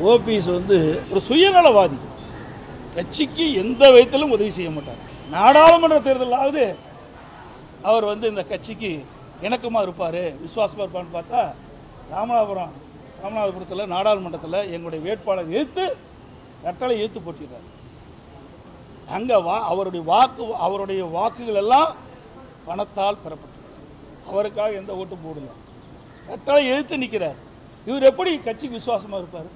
OPS வந்து ஒரு சுயநலவாதி, கட்சிக்கு எந்த விதத்திலும் உதவி செய்ய மாட்டார். நாடாளுமன்ற தேர்தலாவது அவர் வந்து இந்த கட்சிக்கு இணக்கமாக இருப்பார், விசுவாசமாக இருப்பார்னு பார்த்தா ராமநாதபுரத்தில் நாடாளுமன்றத்தில் எங்களுடைய வேட்பாளர் கட்டளை ஏற்று போட்டிருக்கார். அங்கே அவருடைய வாக்குகள் எல்லாம் பணத்தால் பெறப்பட்டது. அவருக்காக எந்த ஓட்டும் போடல, கட்டளை எதிர்த்து நிற்கிறார். இவர் எப்படி கட்சிக்கு விசுவாசமாக இருப்பார்?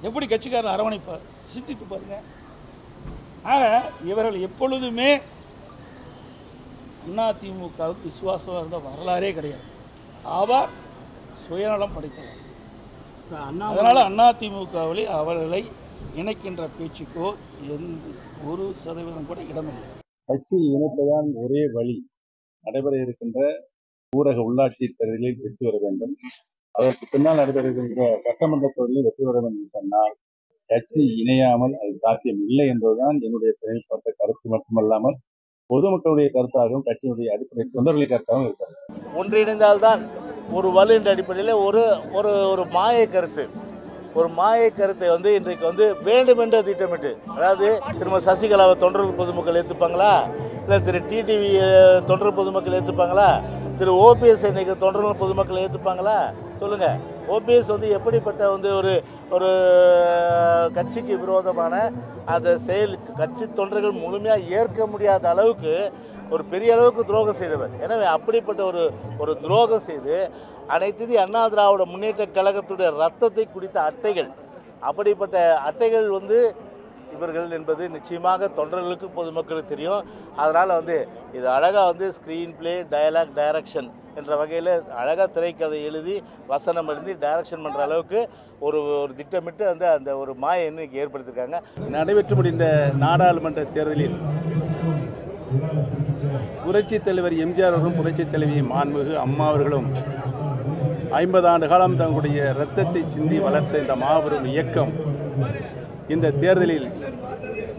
எப்படி கட்சிக்காரர் அரவணைப்பார்? சிந்தித்து பாருங்க. ஆக இவர்கள் எப்பொழுதுமே அதிமுகவுக்கு விசுவாசமாக இருந்த வரலாறே கிடையாது. அவர் சுயநலம் படைத்தவர். அதனால அதிமுகவில் அவர்களை இணைக்கின்ற பேச்சுக்கோ ஒரு சதவீதம் கூட இடமில்லை. கட்சி இணைப்பதான் ஒரே வழி. நடைபெற இருக்கின்ற ஊரக உள்ளாட்சி தேர்தலில் வெற்றி பெற வேண்டும், அதற்கு பின்னால் நடைபெறுகின்ற சட்டமன்ற தேர்தலில் வெற்றி பெற வேண்டும் சொன்னால் கட்சி இணையாமல் அது சாத்தியம் இல்லை என்பதுதான் என்னுடைய தனிப்பட்ட கருத்து மட்டுமல்லாமல் பொதுமக்களுடைய கருத்தாகவும் கட்சியினுடைய அடிப்படை தொண்டர்களுடைய கருத்தாகவும் இருக்கிறது. ஒன்றிணைந்தால்தான் ஒரு வலு என்ற அடிப்படையில் ஒரு மாய கருத்தை வந்து இன்றைக்கு வந்து வேண்டுமென்ற திட்டமிட்டு, அதாவது திரும்ப சசிகலாவை தொண்டர்கள் பொதுமக்கள் ஏற்றுப்பாங்களா, இல்லை திரு டிடிவி தொண்டர் பொதுமக்கள் ஏற்றுப்பாங்களா, திரு ஓபிஎஸ் இன்னைக்கு தொண்டர்கள் பொதுமக்கள் ஏற்றுப்பாங்களா சொல்லுங்க. ஓபிஎஸ் வந்து எப்படிப்பட்ட வந்து ஒரு கட்சிக்கு விரோதமான அந்த செயல் கட்சி தொண்டர்கள் முழுமையாக ஏற்க முடியாத அளவுக்கு ஒரு பெரிய அளவுக்கு துரோகம் செய்தவர். எனவே அப்படிப்பட்ட ஒரு துரோகம் செய்து அனைத்து இந்திய அண்ணா திராவிட முன்னேற்ற கழகத்துடைய ரத்தத்தை குடித்த அட்டைகள், அப்படிப்பட்ட அட்டைகள் வந்து இவர்கள் என்பது நிச்சயமாக தொண்டர்களுக்கு பொதுமக்களுக்கு தெரியும். அதனால் வந்து இது அழகாக வந்து ஸ்க்ரீன் பிளே, டயலாக், டைரக்ஷன் என்ற வகையில் அழகாக திரைக்கதை எழுதி வசனம் எழுதி டைரக்ஷன் பண்ணுற அளவுக்கு ஒரு திட்டமிட்டு அந்த ஒரு மாய எண்ணிக்கை ஏற்படுத்தியிருக்காங்க. நடைபெற்று முடிந்த நாடாளுமன்ற தேர்தலில் புரட்சி தலைவர் எம்ஜிஆர் அவர்களும் புரட்சி தலைவி மாண்புமிகு அம்மா அவர்களும் 50 ஆண்டு காலம் தங்களுடைய இரத்தத்தை சிந்தி வளர்த்த இந்த மாபெரும் இயக்கம் இந்த தேர்தலில்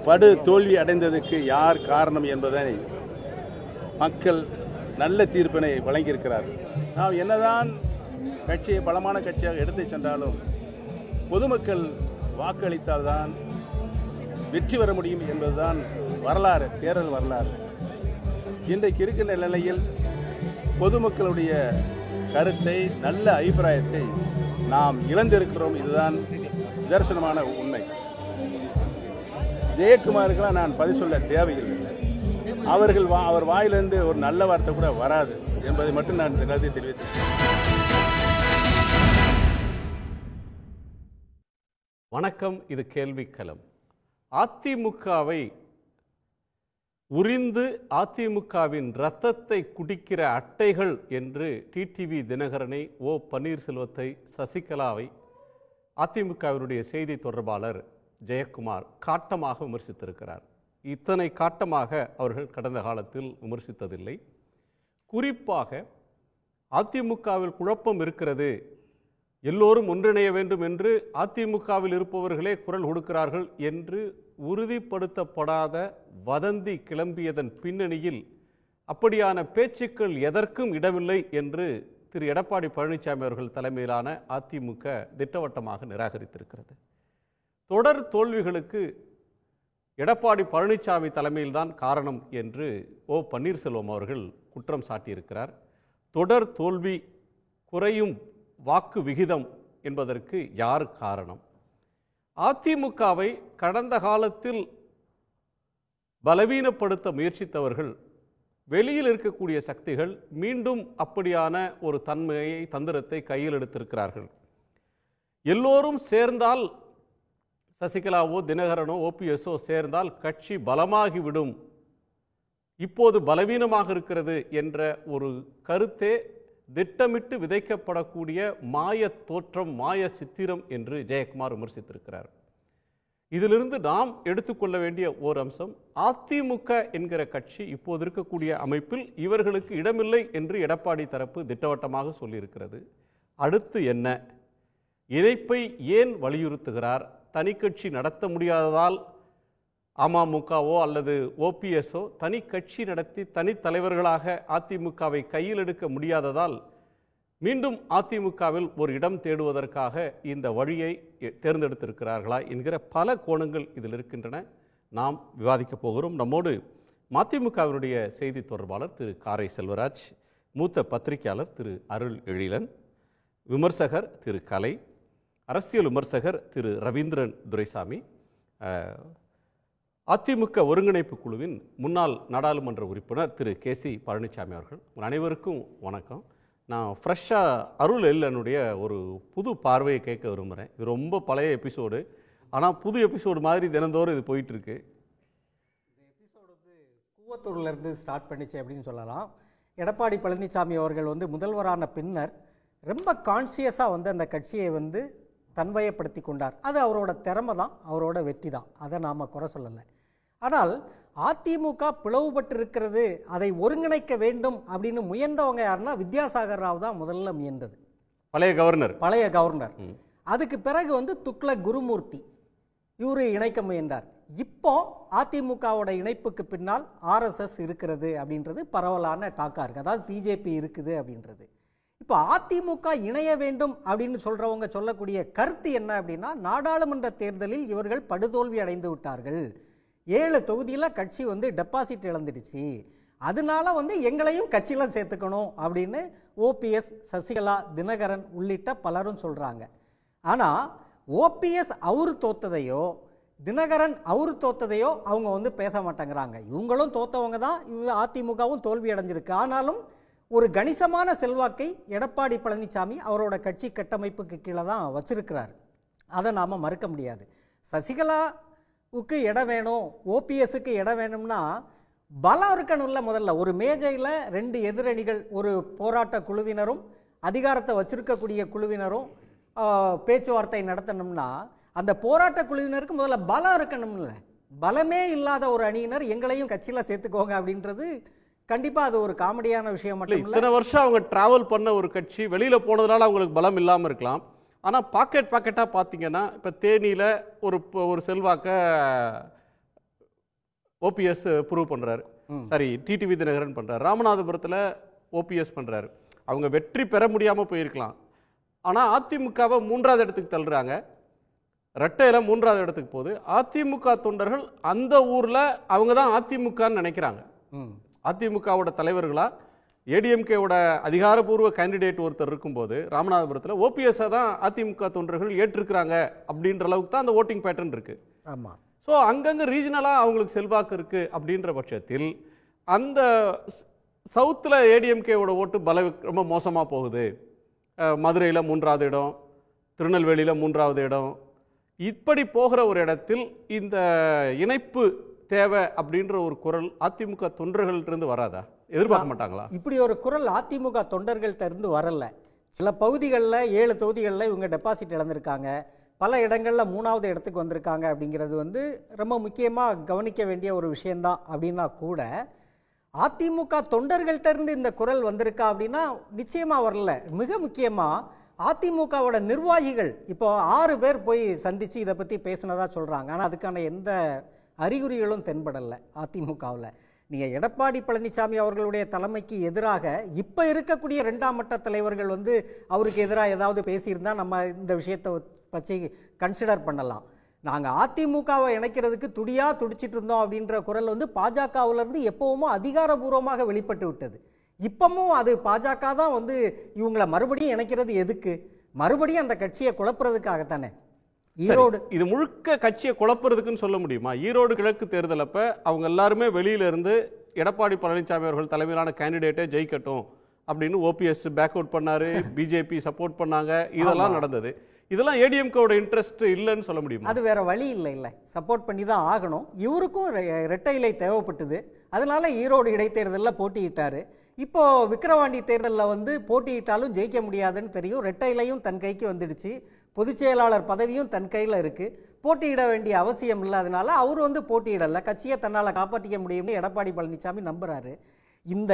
படு தோல்வி அடைந்ததற்கு யார் காரணம் என்பதை மக்கள் நல்ல தீர்ப்பினை வழங்கியிருக்கிறார். நாம் என்னதான் கட்சியை பலமான கட்சியாக எடுத்து சென்றாலும் பொதுமக்கள் வாக்களித்தால்தான் வெற்றி பெற முடியும் என்பதுதான் வரலாறு, தேர்தல் வரலாறு. இன்றைக்கு இருக்கின்ற நிலையில் பொதுமக்களுடைய கருத்தை, நல்ல அபிப்பிராயத்தை நாம் இழந்திருக்கிறோம். இதுதான் நிதர்சனமான உண்மை. ஜெயக்குமாருக்கெல்லாம் நான் பதில் சொல்ல தேவையில்லை. அவர் வாயிலிருந்து ஒரு நல்ல வார்த்தை கூட வராது என்பதை மட்டும் நான் கருத்தை தெரிவித்தேன். வணக்கம், இது கேள்விக்களம். அதிமுகவை உரிந்து அதிமுகவின் இரத்தத்தை குடிக்கிற அட்டைகள் என்று டிடிவி தினகரனை, ஓ பன்னீர்செல்வத்தை, சசிகலாவை அதிமுகவினுடைய செய்தி தொடர்பாளர் ஜெயக்குமார் காட்டமாக விமர்சித்திருக்கிறார். இத்தனை காட்டமாக அவர்கள் கடந்த காலத்தில் விமர்சித்ததில்லை. குறிப்பாக அதிமுகவில் குழப்பம் இருக்கிறது, எல்லோரும் ஒன்றிணைய வேண்டும் என்று அதிமுகவில் இருப்பவர்களே குரல் கொடுக்கிறார்கள் என்று உறுதிப்படுத்தப்படாத வதந்தி கிளம்பியதன் பின்னணியில் அப்படியான பேச்சுக்கள் எதற்கும் இடமில்லை என்று திரு எடப்பாடி பழனிசாமி அவர்கள் தலைமையிலான அதிமுக திட்டவட்டமாக நிராகரித்திருக்கிறது. தொடர் தோல்விகளுக்கு எடப்பாடி பழனிசாமி தலைமையில்தான் காரணம் என்று ஓ பன்னீர்செல்வம் அவர்கள் குற்றம் சாட்டியிருக்கிறார். தொடர் தோல்வி, குறையும் வாக்கு விகிதம் என்பதற்கு யார் காரணம்? அதிமுகவை கடந்த காலத்தில் பலவீனப்படுத்த முயற்சித்தவர்கள், வெளியில் இருக்கக்கூடிய சக்திகள் மீண்டும் அப்படியான ஒரு தன்மையை, தந்திரத்தை கையில் எடுத்திருக்கிறார்கள். எல்லோரும் சேர்ந்தால், சசிகலாவோ தினகரனோ ஓபிஎஸ்ஓ சேர்ந்தால் கட்சி பலமாகிவிடும், இப்போது பலவீனமாக இருக்கிறது என்ற ஒரு கருத்தே திட்டமிட்டு விதைக்கப்படக்கூடிய மாய தோற்றம், மாய சித்திரம் என்று ஜெயக்குமார் விமர்சித்திருக்கிறார். இதிலிருந்து நாம் எடுத்துக்கொள்ள வேண்டிய ஓர் அம்சம், அதிமுக என்கிற கட்சி இப்போது இருக்கக்கூடிய அமைப்பில் இவர்களுக்கு இடமில்லை என்று எடப்பாடி தரப்பு திட்டவட்டமாக சொல்லியிருக்கிறது. அடுத்து என்ன? இணைப்பை ஏன் வலியுறுத்துகிறார்? தனி கட்சி நடத்த முடியாததால் அமமுகவோ அல்லது ஓபிஎஸ்ஓ தனி கட்சி நடத்தி தனி தலைவர்களாக அதிமுகவை கையில் எடுக்க முடியாததால் மீண்டும் அதிமுகவில் ஒரு இடம் தேடுவதற்காக இந்த வழியை தேர்ந்தெடுத்திருக்கிறார்களா என்கிற பல கோணங்கள் இதில் இருக்கின்றன. நாம் விவாதிக்கப் போகிறோம். நம்மோடு மதிமுகவினுடைய செய்தி தொடர்பாளர் திரு காரை செல்வராஜ், மூத்த பத்திரிகையாளர் திரு அருள் எழிலன், விமர்சகர் திரு கலை, அரசியல் விமர்சகர் திரு ரவீந்திரன் துரைசாமி, அதிமுக ஒருங்கிணைப்பு குழுவின் முன்னாள் நாடாளுமன்ற உறுப்பினர் திரு கேசி பழனிசாமி அவர்கள். அனைவருக்கும் வணக்கம். நான் ஃப்ரெஷ்ஷாக அருள் எழிலனுடைய ஒரு புது பார்வையை கேட்க விரும்புகிறேன். இது ரொம்ப பழைய எபிசோடு, ஆனால் புது எபிசோடு மாதிரி தினந்தோறும் இது போயிட்டுருக்கு. இந்த எபிசோடு கூவத்தூர்லேருந்து ஸ்டார்ட் பண்ணிச்சு அப்படின்னு சொல்லலாம். எடப்பாடி பழனிசாமி அவர்கள் முதல்வரான பின்னர் ரொம்ப கான்சியஸாக அந்த கட்சியை தன்வயப்படுத்தி கொண்டார். அது அவரோட திறமை தான், அவரோட வெற்றி தான், அதை நாம் குறை சொல்லலை. ஆனால் அதிமுக பிளவுபட்டிருக்கிறது, அதை ஒருங்கிணைக்க வேண்டும் அப்படின்னு முயன்றவங்க யாருன்னா வித்யாசாகர் ராவ் தான் முதல்ல முயன்றது. பழைய கவர்னர். அதுக்கு பிறகு துக்ளக் குருமூர்த்தி இவரு இணைக்க முயன்றார். இப்போ அதிமுகவோட இணைப்புக்கு பின்னால் ஆர்எஸ்எஸ் இருக்கிறது அப்படின்றது பரவலான டாக்கா இருக்கு. அதாவது பிஜேபி இருக்குது அப்படின்றது. இப்போ அதிமுக இணைய வேண்டும் அப்படின்னு சொல்றவங்க சொல்லக்கூடிய கருத்து என்ன அப்படின்னா, நாடாளுமன்ற தேர்தலில் இவர்கள் படுதோல்வி அடைந்து விட்டார்கள், 7 தொகுதியில் கட்சி டெபாசிட் இழந்துடுச்சு, அதனால எங்களையும் கட்சியில் சேர்த்துக்கணும் அப்படின்னு ஓபிஎஸ், சசிகலா, தினகரன் உள்ளிட்ட பலரும் சொல்றாங்க. ஆனால் ஓபிஎஸ் அவரு தோத்ததையோ தினகரன் அவரு தோத்ததையோ அவங்க பேச மாட்டேங்கிறாங்க. இவங்களும் தோத்தவங்க தான், அதிமுகவும் தோல்வி அடைஞ்சிருக்கு. ஆனாலும் ஒரு கணிசமான செல்வாக்கை எடப்பாடி பழனிசாமி அவரோட கட்சி கட்டமைப்புக்கு கீழே தான் வச்சிருக்கிறார். அதை நாம் மறுக்க முடியாது. சசிகலாவுக்கு இடம் வேணும், ஓபிஎஸ்க்கு இடம் வேணும்னா பலம் இருக்கணும்ல. முதல்ல ஒரு மேஜையில் 2 எதிரணிகள், ஒரு போராட்ட குழுவினரும் அதிகாரத்தை வச்சிருக்கக்கூடிய குழுவினரும் பேச்சுவார்த்தை நடத்தணும்னா அந்த போராட்ட குழுவினருக்கு முதல்ல பலம் இருக்கணும்ல. பலமே இல்லாத ஒரு அணியினர் எங்களையும் கட்சியில் சேர்த்துக்கோங்க அப்படின்றது கண்டிப்பாக அது ஒரு காமெடியான விஷயம் மட்டும் இல்லை. இத்தனை வருஷம் அவங்க டிராவல் பண்ண ஒரு கட்சி வெளியில் போனதுனால அவங்களுக்கு பலம் இல்லாமல் இருக்கலாம். ஆனால் பாக்கெட்டாக பார்த்தீங்கன்னா இப்போ தேனியில் ஒரு செல்வாக்க ஓபிஎஸ் ப்ரூவ் பண்ணுறாரு, சரி டிடிவி தினகரன் பண்ணுறாரு, ராமநாதபுரத்தில் ஓபிஎஸ் பண்ணுறாரு. அவங்க வெற்றி பெற முடியாமல் போயிருக்கலாம். ஆனால் அதிமுகவை 3வது இடத்துக்கு தள்ளுறாங்க, ரெட்டையில 3வது இடத்துக்கு போகுது. அதிமுக தொண்டர்கள் அந்த ஊரில் அவங்க தான் அதிமுகன்னு நினைக்கிறாங்க. அதிமுகவோட தலைவர்களா ஏடிஎம்கேவோட அதிகாரப்பூர்வ கேண்டிடேட் ஒருத்தர் இருக்கும்போது ராமநாதபுரத்தில் ஓபிஎஸ் தான் அதிமுக தொண்டர்கள் ஏற்றிருக்கிறாங்க அப்படின்ற அளவுக்கு தான் அந்த ஓட்டிங் பேட்டர்ன் இருக்கு. ஆமாம். ஸோ அங்கங்கே ரீஜனலாக அவங்களுக்கு செல்வாக்கு இருக்கு அப்படின்ற பட்சத்தில் அந்த சவுத்தில் ஏடிஎம்கேவோட ஓட்டு ரொம்ப மோசமாக போகுது. மதுரையில் 3வது இடம், திருநெல்வேலியில் 3வது இடம், இப்படி போகிற ஒரு இடத்தில் இந்த இணைப்பு தேவை அப்படின்ற ஒரு குரல் அதிமுக தொண்டர்கள்ட்ட வராதா? எதிர்பார்க்க மாட்டாங்களா? இப்படி ஒரு குரல் அதிமுக தொண்டர்கள்ட்ட இருந்து வரல. சில பகுதிகளில் 7 தொகுதிகளில் இவங்க டெபாசிட் இழந்திருக்காங்க, பல இடங்களில் 3வது இடத்துக்கு வந்திருக்காங்க. அப்படிங்கிறது ரொம்ப முக்கியமாக கவனிக்க வேண்டிய ஒரு விஷயந்தான். அப்படின்னா கூட அதிமுக தொண்டர்கள்ட்ட இருந்து இந்த குரல் வந்திருக்கா அப்படின்னா நிச்சயமாக வரல. மிக முக்கியமாக அதிமுகவோட நிர்வாகிகள் இப்போ 6 பேர் போய் சந்தித்து இதை பற்றி பேசினதா சொல்கிறாங்க. ஆனால் அதுக்கான எந்த அறிகுறிகளும் தென்படலை அதிமுகவில். நீங்கள் எடப்பாடி பழனிசாமி அவர்களுடைய தலைமைக்கு எதிராக இப்போ இருக்கக்கூடிய 2ஆம் மட்ட தலைவர்கள் அவருக்கு எதிராக ஏதாவது பேசியிருந்தால் நம்ம இந்த விஷயத்தை பற்றி கன்சிடர் பண்ணலாம். நாங்கள் அதிமுகவை இணைக்கிறதுக்கு துடிச்சிட்டு இருந்தோம் அப்படின்ற குரல் பாஜகவிலிருந்து எப்பவுமோ அதிகாரபூர்வமாக வெளிப்பட்டு விட்டது. இப்பவும் அது பாஜக தான் இவங்களை மறுபடியும் இணைக்கிறது எதுக்கு? மறுபடியும் அந்த கட்சியை குழப்புறதுக்காகத்தானே. ஈரோடு இது முழுக்க கட்சியை குழப்புறதுக்குன்னு சொல்ல முடியுமா? ஈரோடு கிழக்கு தேர்தல் அப்ப அவங்க எல்லாருமே வெளியில இருந்து எடப்பாடி பழனிசாமி அவர்கள் தலைமையிலான கேண்டிடேட்டே ஜெயிக்கட்டும் அப்படின்னு ஓபிஎஸ் பேக் அவுட் பண்ணாரு, பிஜேபி சப்போர்ட் பண்ணாங்க, இதெல்லாம் நடந்தது. இதெல்லாம் ஏடிஎம்கேவோட இன்ட்ரெஸ்ட் இல்லைன்னு சொல்ல முடியுமா? அது வேற வழி இல்லை, சப்போர்ட் பண்ணி தான் ஆகணும். இவருக்கும் இரட்டை இலை தேவைப்பட்டது, அதனால ஈரோடு இடைத்தேர்தலில் போட்டியிட்டாரு. இப்போ விக்கிரவாண்டி தேர்தலில் போட்டியிட்டாலும் ஜெயிக்க முடியாதுன்னு தெரியும். இரட்டை இலையும் தன் கைக்கு வந்துடுச்சு, பொதுச் செயலாளர் பதவியும் தன் கையில் இருக்கு, போட்டியிட வேண்டிய அவசியம் இல்லாதனால அவர் போட்டியிடலை. கட்சியை தன்னால் காப்பாற்றிக்க முடியும்னு எடப்பாடி பழனிசாமி நம்புறாரு. இந்த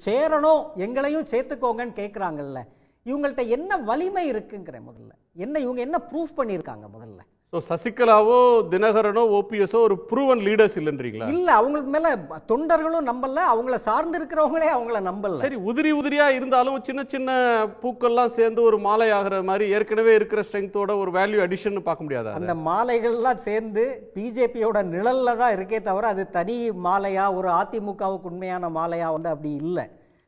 சேரணும் எங்களையும் சேர்த்துக்கோங்கன்னு கேட்குறாங்கல்ல, இவங்கள்ட்ட என்ன வலிமை இருக்குங்கிற முதல்ல இவங்க என்ன ப்ரூஃப் பண்ணியிருக்காங்க முதல்ல? ஸோ சசிகலாவோ தினகரனோ ஓபிஎஸோ ஒரு ப்ரூவன் லீடர்ஸ் இல்லைன்றீங்களா? இல்ல, அவங்களுக்கு மேல தொண்டர்களும் நம்பல, அவங்கள சார்ந்து இருக்கிறவங்களே அவங்கள நம்பல. சரி, உதிரியா இருந்தாலும் சின்ன சின்ன பூக்கள்லாம் சேர்ந்து ஒரு மாலை ஆகிற மாதிரி ஏற்கனவே இருக்கிற ஸ்ட்ரெங்த்தோட ஒரு வேல்யூ அடிஷன் பார்க்க முடியாதா? அந்த மாலைகள்லாம் சேர்ந்து பிஜேபியோட நிழல்ல தான் இருக்கே தவிர அது தனி மாலையா, ஒரு அதிமுகவுக்கு உண்மையான மாலையா வந்து அப்படி இல்லை.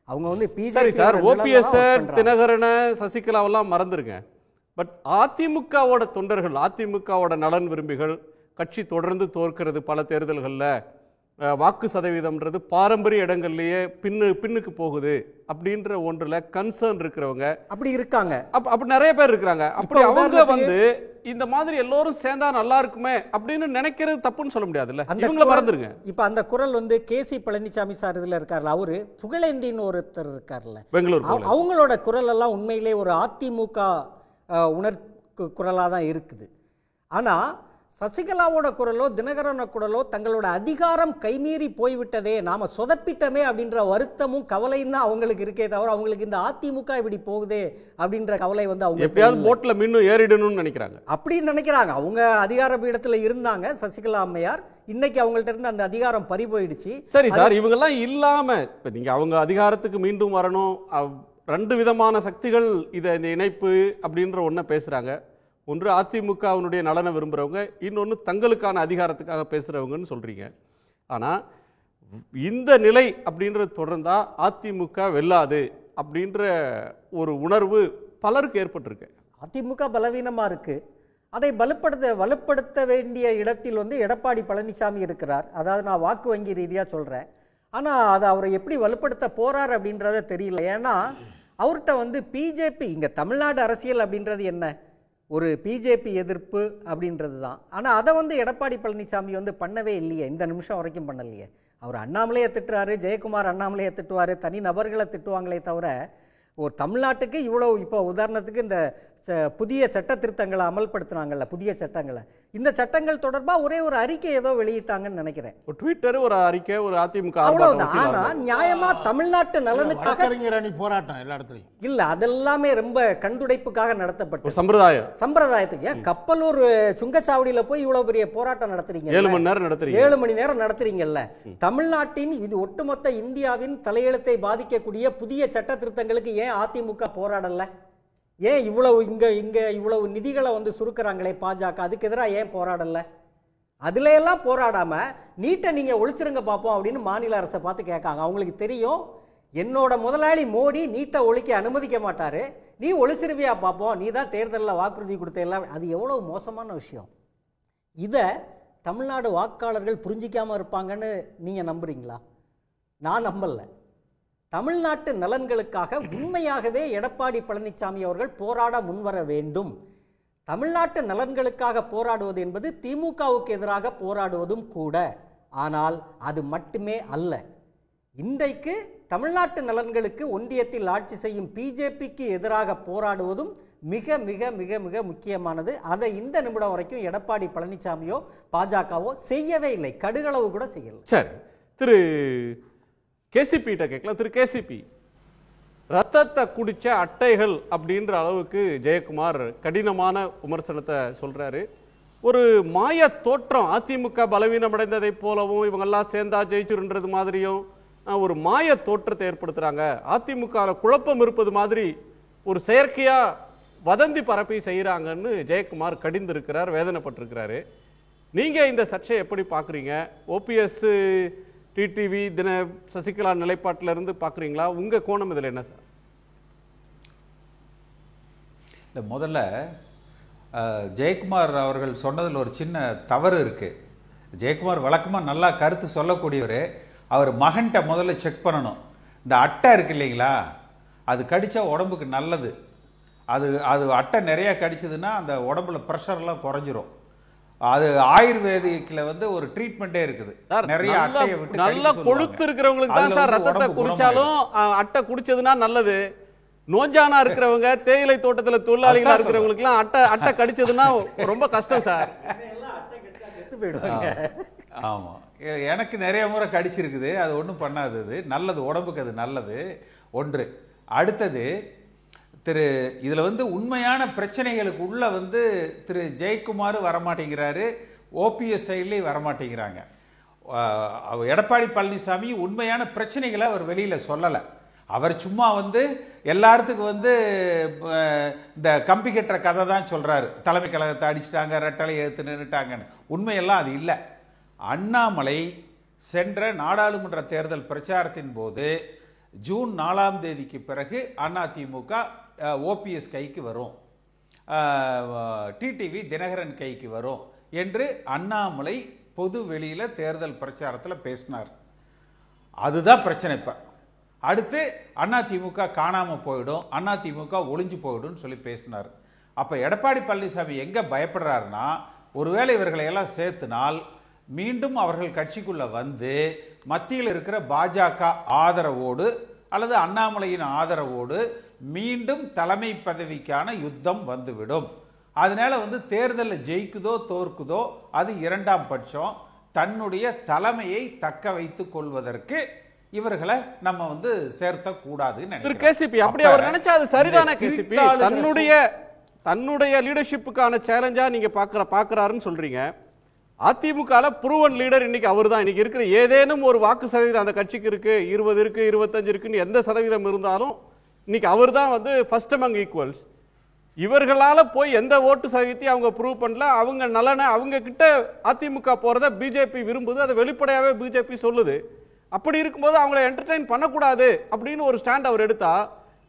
அவங்க வந்து சரி சார், ஓபிஎஸ் தினகரனை சசிகலாவெல்லாம் மறந்துருங்க. பட் அதிமுகவோட தொண்டர்கள், அதிமுகவோட நலன் விரும்பிகள், கட்சி தொடர்ந்து தோற்கிறது பல தேர்தல்களில், வாக்கு சதவீதம்ன்றது பாரம்பரிய இடங்கள்லயே பின்னுக்கு போகுது அப்படின்ற ஒன்றுல கன்சர்ன் இருக்கிறவங்க அப்படி இருக்காங்க. அப்படி நிறைய பேர் இருக்கிறாங்க. அப்படி அவங்க வந்து இந்த மாதிரி எல்லோரும் சேர்ந்தா நல்லா இருக்குமே அப்படின்னு நினைக்கிறது தப்புன்னு சொல்ல முடியாதுல்ல. இவங்கள மறந்துருங்க. இப்ப அந்த குரல் வந்து கேசி பழனிசாமி சார் இதுல இருக்காருல்ல, அவரு புகழேந்தின்னு ஒருத்தர் இருக்காருல்ல பெங்களூர், அவங்களோட குரல் எல்லாம் உண்மையிலே ஒரு அதிமுக குரலாக தான் இருக்குது. ஆனால் சசிகலாவோட குரலோ தினகரன குரலோ தங்களோட அதிகாரம் கைமீறி போய்விட்டதே, நாம சொதப்பிட்டமே அப்படின்ற வருத்தமும் கவலையும் தான் அவங்களுக்கு இருக்கே தவிர அவங்களுக்கு இந்த அதிமுக இப்படி போகுதே அப்படின்ற கவலை வந்து அவங்க எப்படியாவது போட்ல மீண்டும் ஏறிடணும்னு நினைக்கிறாங்க. அப்படின்னு நினைக்கிறாங்க. அவங்க அதிகார பீடத்தில் இருந்தாங்க சசிகலா அம்மையார், இன்னைக்கு அவங்கள்ட்ட இருந்து அந்த அதிகாரம் பறி போயிடுச்சு. சரி சார், இவங்கெல்லாம் இல்லாம இப்ப நீங்க அவங்க அதிகாரத்துக்கு மீண்டும் வரணும், ரெண்டு விதமான சக்திகள் இந்த இணைப்பு அப்படின்ற ஒன்றை பேசுறாங்க. ஒன்று அதிமுகவினுடைய நலனை விரும்புகிறவங்க, இன்னொன்று தங்களுக்கான அதிகாரத்துக்காக பேசுகிறவங்கன்னு சொல்கிறீங்க. ஆனால் இந்த நிலை அப்படின்றது தொடர்ந்தா அதிமுக வெல்லாது அப்படின்ற ஒரு உணர்வு பலருக்கு ஏற்பட்டிருக்கு. அதிமுக பலவீனமாக இருக்குது. அதை வலுப்படுத்த வேண்டிய இடத்தில் வந்து எடப்பாடி பழனிசாமி இருக்கிறார். அதாவது நான் வாக்கு வங்கி ரீதியாக சொல்கிறேன். ஆனால் அதை அவரை எப்படி வலுப்படுத்த போகிறார் அப்படின்றத தெரியல. ஏன்னா அவர்கிட்ட வந்து பிஜேபி, இங்கே தமிழ்நாடு அரசியல் அப்படின்றது என்ன, ஒரு பிஜேபி எதிர்ப்பு அப்படின்றது தான். ஆனால் அதை வந்து எடப்பாடி பழனிசாமி வந்து பண்ணவே இல்லையே, இந்த நிமிஷம் வரைக்கும் பண்ணலையே. அவர் அண்ணாமலையை திட்டுறாரு, ஜெயக்குமார் அண்ணாமலையை திட்டுவார், தனி நபர்களை திட்டுவாங்களே தவிர ஒரு தமிழ்நாட்டுக்கு இவ்வளோ, இப்போ உதாரணத்துக்கு இந்த புதிய சட்ட திருத்தங்களை அமல்படுத்தினாங்கல்ல, புதிய சட்டங்களை, இந்த சட்டங்கள் தொடர்பாக ஒரே ஒரு அறிக்கை ஏதோ வெளியிட்டாங்கன்னு நினைக்கிறேன். ஒரு ட்விட்டர், ஒரு அறிக்கை, ஒரு அதிமுக அவ்வளவுதான். ஆனா நியாயமா தமிழ்நாட்டு நலனுக்காக போராட்டம் எல்லா இடத்துலையும் இல்ல, அதெல்லாமே ரொம்ப கண்டுடைப்புக்காக நடத்தப்பட்ட சம்பிரதாயத்துக்கு. கப்பலூர் சுங்கச்சாவடியில போய் இவ்வளவு பெரிய போராட்டம் நடத்துறீங்க, 7 மணி நேரம் நடத்துறீங்க, 7 மணி நேரம் நடத்துறீங்கல்ல. தமிழ்நாட்டின் இது ஒட்டுமொத்த இந்தியாவின் தலையெழுத்தை பாதிக்கக்கூடிய புதிய சட்ட திருத்தங்களுக்கு ஏன் அதிமுக போராடல? ஏன் இவ்வளவு இங்க இவ்வளவு நிதிகளை வந்து சுருக்குறாங்களே பாஜக, அதுக்கு எதிராக ஏன் போராடல? அதுல எல்லாம் போராடாம நீட்டை நீங்க ஒழிச்சிருங்க பார்ப்போம் அப்படின்னு மாநில அரசை பார்த்து கேட்காங்க. அவங்களுக்கு தெரியும் என்னோட முதலாளி மோடி நீட்டை ஒழிக்க அனுமதிக்க மாட்டாரு, நீ ஒழிச்சிருவியா பார்ப்போம், நீ தான் தேர்தலில் வாக்குறுதி கொடுத்த எல்லாம். அது எவ்வளவு மோசமான விஷயம். இதை தமிழ்நாடு வாக்காளர்கள் புரிஞ்சிக்காம இருப்பாங்கன்னு நீங்க நம்புறீங்களா? நான் நம்பல. தமிழ்நாட்டு நலன்களுக்காக உண்மையாகவே எடப்பாடி பழனிசாமி அவர்கள் போராட முன்வர வேண்டும். தமிழ்நாட்டு நலன்களுக்காக போராடுவது என்பது திமுகவுக்கு எதிராக போராடுவதும் கூட. ஆனால் அது மட்டுமே அல்ல. இன்றைக்கு தமிழ்நாட்டு நலன்களுக்கு ஒன்றியத்தில் ஆட்சி செய்யும் பிஜேபிக்கு எதிராக போராடுவதும் மிக மிக மிக மிக முக்கியமானது. அதை இந்த நிமிடம் வரைக்கும் எடப்பாடி பழனிசாமியோ பாஜகவோ செய்யவே இல்லை, கடுகளவு கூட செய்யல. சரி, திரு கேசிபி கேட்கலாம். திரு கேசிபி, ரத்தத்தை குடிச்ச அட்டைகள் அப்படின்ற அளவுக்கு ஜெயக்குமார் கடினமான விமர்சனத்தை சொல்றாரு. ஒரு மாய தோற்றம், அதிமுக பலவீனம் அடைந்ததை போலவும் இவங்கெல்லாம் சேர்ந்தா ஜெயிச்சுன்றது மாதிரியும் ஒரு மாய தோற்றத்தை ஏற்படுத்துறாங்க. அதிமுக குழப்பம் இருப்பது மாதிரி ஒரு செயற்கையா வதந்தி பரப்பி செய்யறாங்கன்னு ஜெயக்குமார் கடிந்திருக்கிறார், வேதனைப்பட்டிருக்கிறாரு. நீங்க இந்த சர்ச்சையை எப்படி பாக்குறீங்க? ஓபிஎஸ், டிடிவி, சசிகலா நிலைப்பாட்டில இருந்து பாக்குறீங்களா? உங்க கோணம் இதுல என்ன சார்? இல்லை, முதல்ல ஜெயக்குமார் அவர்கள் சொன்னதில் ஒரு சின்ன தவறு இருக்கு. ஜெயக்குமார் வழக்கமாக நல்லா கருத்து சொல்லக்கூடியவர். அவர் மகன்கிட்ட முதல்ல செக் பண்ணணும். இந்த அட்டை இருக்கு இல்லைங்களா, அது கடிச்சா உடம்புக்கு நல்லது. அது அது அட்டை நிறைய கடிச்சதுன்னா அந்த உடம்புல ப்ரெஷர்லாம் குறைஞ்சிரும். அது ஆயுர்வேதிக்ல வந்து ஒரு ட்ரீட்மெண்டே இருக்குது. நிறைய அட்டையை விட்டு நல்ல கொழுத்து இருக்கிறவங்களுக்கு தான் சார் ரத்தத்தை குடிச்சாலும் அட்டை குடிச்சதுன்னா நல்லது. நோஞ்சானா இருக்கிறவங்க, தேயிலை தோட்டத்துல தொழிலாளிகளா இருக்கிறவங்களுக்கு எல்லாம் அட்டை கடிச்சதுன்னா ரொம்ப கஷ்டம் சார். ஆமா, எனக்கு நிறைய முறை கடிச்சிருக்குது. அது ஒன்றும் பண்ணாதது, நல்லது, உடம்புக்கு அது நல்லது. ஒன்று. அடுத்தது, இதில் வந்து உண்மையான பிரச்சனைகளுக்கு உள்ள வந்து திரு ஜெயக்குமார் வரமாட்டேங்கிறாரு, ஓபிஎஸ் சைட்லேயும் வரமாட்டேங்கிறாங்க. எடப்பாடி பழனிசாமி உண்மையான பிரச்சனைகளை அவர் வெளியில் சொல்லலை. அவர் சும்மா வந்து எல்லாத்துக்கும் வந்து இந்த கம்பி கட்டுற கதை தான் சொல்கிறாரு. தலைமை கழகத்தை அடிச்சிட்டாங்க, ரெட்டலை எடுத்து நின்றுட்டாங்கன்னு. உண்மையெல்லாம் அது இல்லை. அண்ணாமலை சென்ற நாடாளுமன்ற தேர்தல் பிரச்சாரத்தின் போது ஜூன் 4ஆம் தேதிக்கு பிறகு அதிமுக ஓபிஎஸ் கைக்கு வரும், டிடிவி தினகரன் கைக்கு வரும் என்று அண்ணாமலை பொது வெளியில தேர்தல் பிரச்சாரத்தில் பேசினார். அதுதான் பிரச்சனை. இப்ப அடுத்து அதிமுக காணாம போயிடும், அதிமுக ஒளிஞ்சு போயிடும் சொல்லி பேசினார். அப்ப எடப்பாடி பழனிசாமி எங்க பயப்படுறாருன்னா, ஒருவேளை இவர்களை எல்லாம் சேர்த்துனால் மீண்டும் அவர்கள் கட்சிக்குள்ள வந்து மத்தியில் இருக்கிற பாஜக ஆதரவோடு அல்லது அண்ணாமலையின் ஆதரவோடு மீண்டும் தலைமை பதவிக்கான யுத்தம் வந்துவிடும். அதனால வந்து தேர்தலில் ஜெயிக்குதோ தோற்குதோ அது இரண்டாம் பட்சம். தன்னுடைய தலைமையை தக்க வைத்துக் கொள்வதற்கு இவர்களை நம்ம வந்து சேர்த்த கூடாதுன்னு அப்படி அவர் நினைச்சா அது சரிதானே? கேசிபி தன்னுடைய லீடர்ஷிப்புக்கான சேலஞ்சா நீங்க பாக்குறாருன்னு சொல்றீங்க. அதிமுக ப்ரூவன் லீடர் இன்னைக்கு அவர் தான். இன்னைக்கு இருக்கிற ஏதேனும் ஒரு வாக்கு சதவீதம் அந்த கட்சிக்கு இருக்கு, 20 இருக்கு, 25 இருக்குன்னு எந்த சதவீதம் இருந்தாலும் இன்னைக்கு அவர் தான் வந்து ஃபர்ஸ்ட் அமங் ஈக்குவல்ஸ். இவர்களால போய் எந்த ஓட்டு சதவீதத்தையும் அவங்க ப்ரூவ் பண்ணல. அவங்க நலனை அவங்க கிட்ட அதிமுக போறத பிஜேபி விரும்புது, அதை வெளிப்படையாவே பிஜேபி சொல்லுது. அப்படி இருக்கும்போது அவங்கள என்டர்டெயின் பண்ணக்கூடாது அப்படின்னு ஒரு ஸ்டாண்ட் அவர் எடுத்தா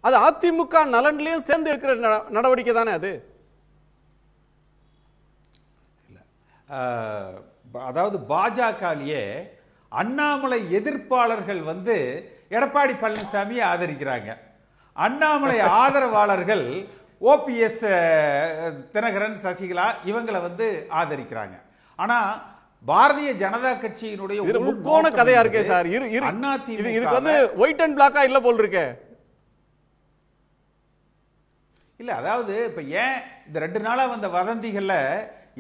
அது அதிமுக நலன்லயும் சேர்ந்து இருக்கிற நடவடிக்கை தானே அது. அதாவது பாஜகவிலேயே அண்ணாமலை எதிர்ப்பாளர்கள் வந்து எடப்பாடி பழனிசாமியை ஆதரிக்கிறாங்க, அண்ணாமலை ஆதரவாளர்கள் ஓபிஎஸ் தினகரன் சசிகலா இவங்களை வந்து ஆதரிக்கிறாங்க. ஆனா பாரதிய ஜனதா கட்சியினுடைய முக்கோண கதையா இருக்கே சார். இதுக்கு வந்து ஒயிட் அண்ட் பிளாக்கா இல்ல போல் இருக்கே. இல்ல, அதாவது இப்ப ஏன் இந்த 2 நாளா வந்த வதந்திகள்ல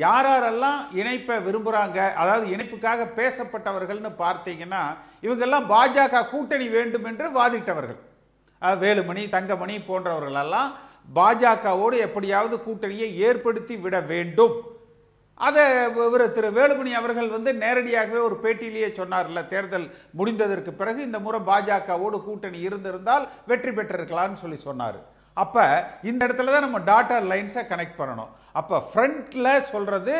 யாரெல்லாம் இணைப்பை விரும்புறாங்க, அதாவது இணைப்புக்காக பேசப்பட்டவர்கள்னு பார்த்தீங்கன்னா இவங்கெல்லாம் பாஜக கூட்டணி வேண்டும் என்று வாதிட்டவர்கள். வேலுமணி, தங்கமணி போன்றவர்கள் எல்லாம் பாஜகவோடு எப்படியாவது கூட்டணியை ஏற்படுத்தி விட வேண்டும். அதை திரு வேலுமணி அவர்கள் வந்து நேரடியாகவே ஒரு பேட்டியிலேயே சொன்னார்ல, தேர்தல் முடிந்ததற்கு பிறகு இந்த முறை பாஜகவோடு கூட்டணி இருந்திருந்தால் வெற்றி பெற்றிருக்கலாம்னு சொல்லி சொன்னார். அப்ப இந்த இடத்துல தான் நம்ம டாட்டர் லைன்ஸை கனெக்ட் பண்ணணும். அப்ப ஃப்ரண்ட்ல சொல்றது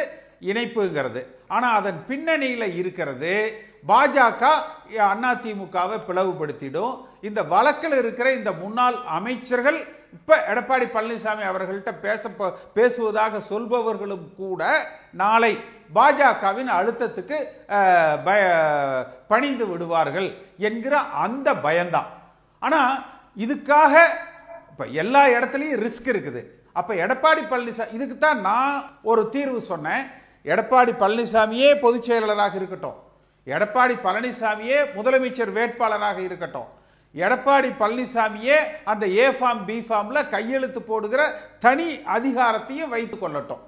இணைப்புங்கிறது, ஆனா அதன் பின்னணியில இருக்கிறது பாஜக அதிமுகவை பிளவுபடுத்திடும். இந்த வழக்கில் இருக்கிற இந்த முன்னாள் அமைச்சர்கள் இப்ப எடப்பாடி பழனிசாமி அவர்கள்ட்ட பேசுவதாக சொல்பவர்களும் கூட நாளை பாஜகவின் அழுத்தத்துக்கு பணிந்து விடுவார்கள் என்கிற அந்த பயம்தான். ஆனா இதுக்காக இப்ப எல்லா இடத்துலையும் ரிஸ்க் இருக்குது. அப்ப எடப்பாடி பழனிசாமி, இதுக்கு தான் நான் ஒரு தீர்வு சொன்னேன். எடப்பாடி பழனிசாமியே பொதுச் செயலாளராக இருக்கட்டும், எடப்பாடி பழனிசாமியே முதலமைச்சர் வேட்பாளராக இருக்கட்டும், எடப்பாடி பழனிசாமியே அந்த ஏ ஃபார்ம் பி ஃபார்ம்ல கையெழுத்து போடுகிற தனி அதிகாரத்தையும் வைத்துக் கொள்ளட்டும்.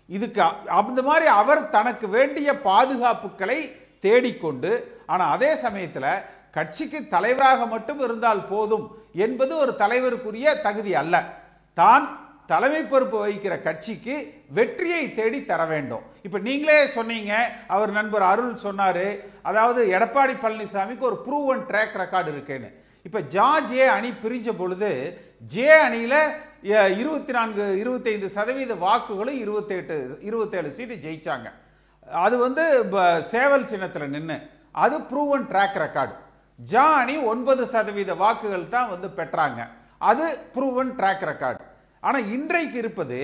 இதுக்கு அந்த மாதிரி அவர் தனக்கு வேண்டிய பாதுகாப்புகளை தேடிக்கொண்டு, ஆனா அதே சமயத்தில் கட்சிக்கு தலைவராக மட்டும் இருந்தால் போதும் என்பது ஒரு தலைவருக்குரிய தகுதி அல்ல. தான் தலைமை பொறுப்பு வகிக்கிற கட்சிக்கு வெற்றியை தேடி தர வேண்டும். இப்ப நீங்களே சொன்னீங்க, அவர் நண்பர் அருள் சொன்னாரு, அதாவது எடப்பாடி பழனிசாமிக்கு ஒரு ப்ரூவன் ட்ராக் ரெக்கார்டு இருக்குன்னு. இப்ப ஜே அணி பிரிஞ்ச பொழுது ஜே அணியில 25% வாக்குகளும் 27 சீட்டு ஜெயிச்சாங்க. அது வந்து சேவல் சின்னத்தில் நின்று, அது ப்ரூவன் ட்ராக் ரெக்கார்டு. அணி 9% வாக்குகள் தான் வந்து பெற்றாங்க, அது ப்ரூவன் ட்ராக் ரெக்கார்டு. ஆனா இன்றைக்கு இருப்பது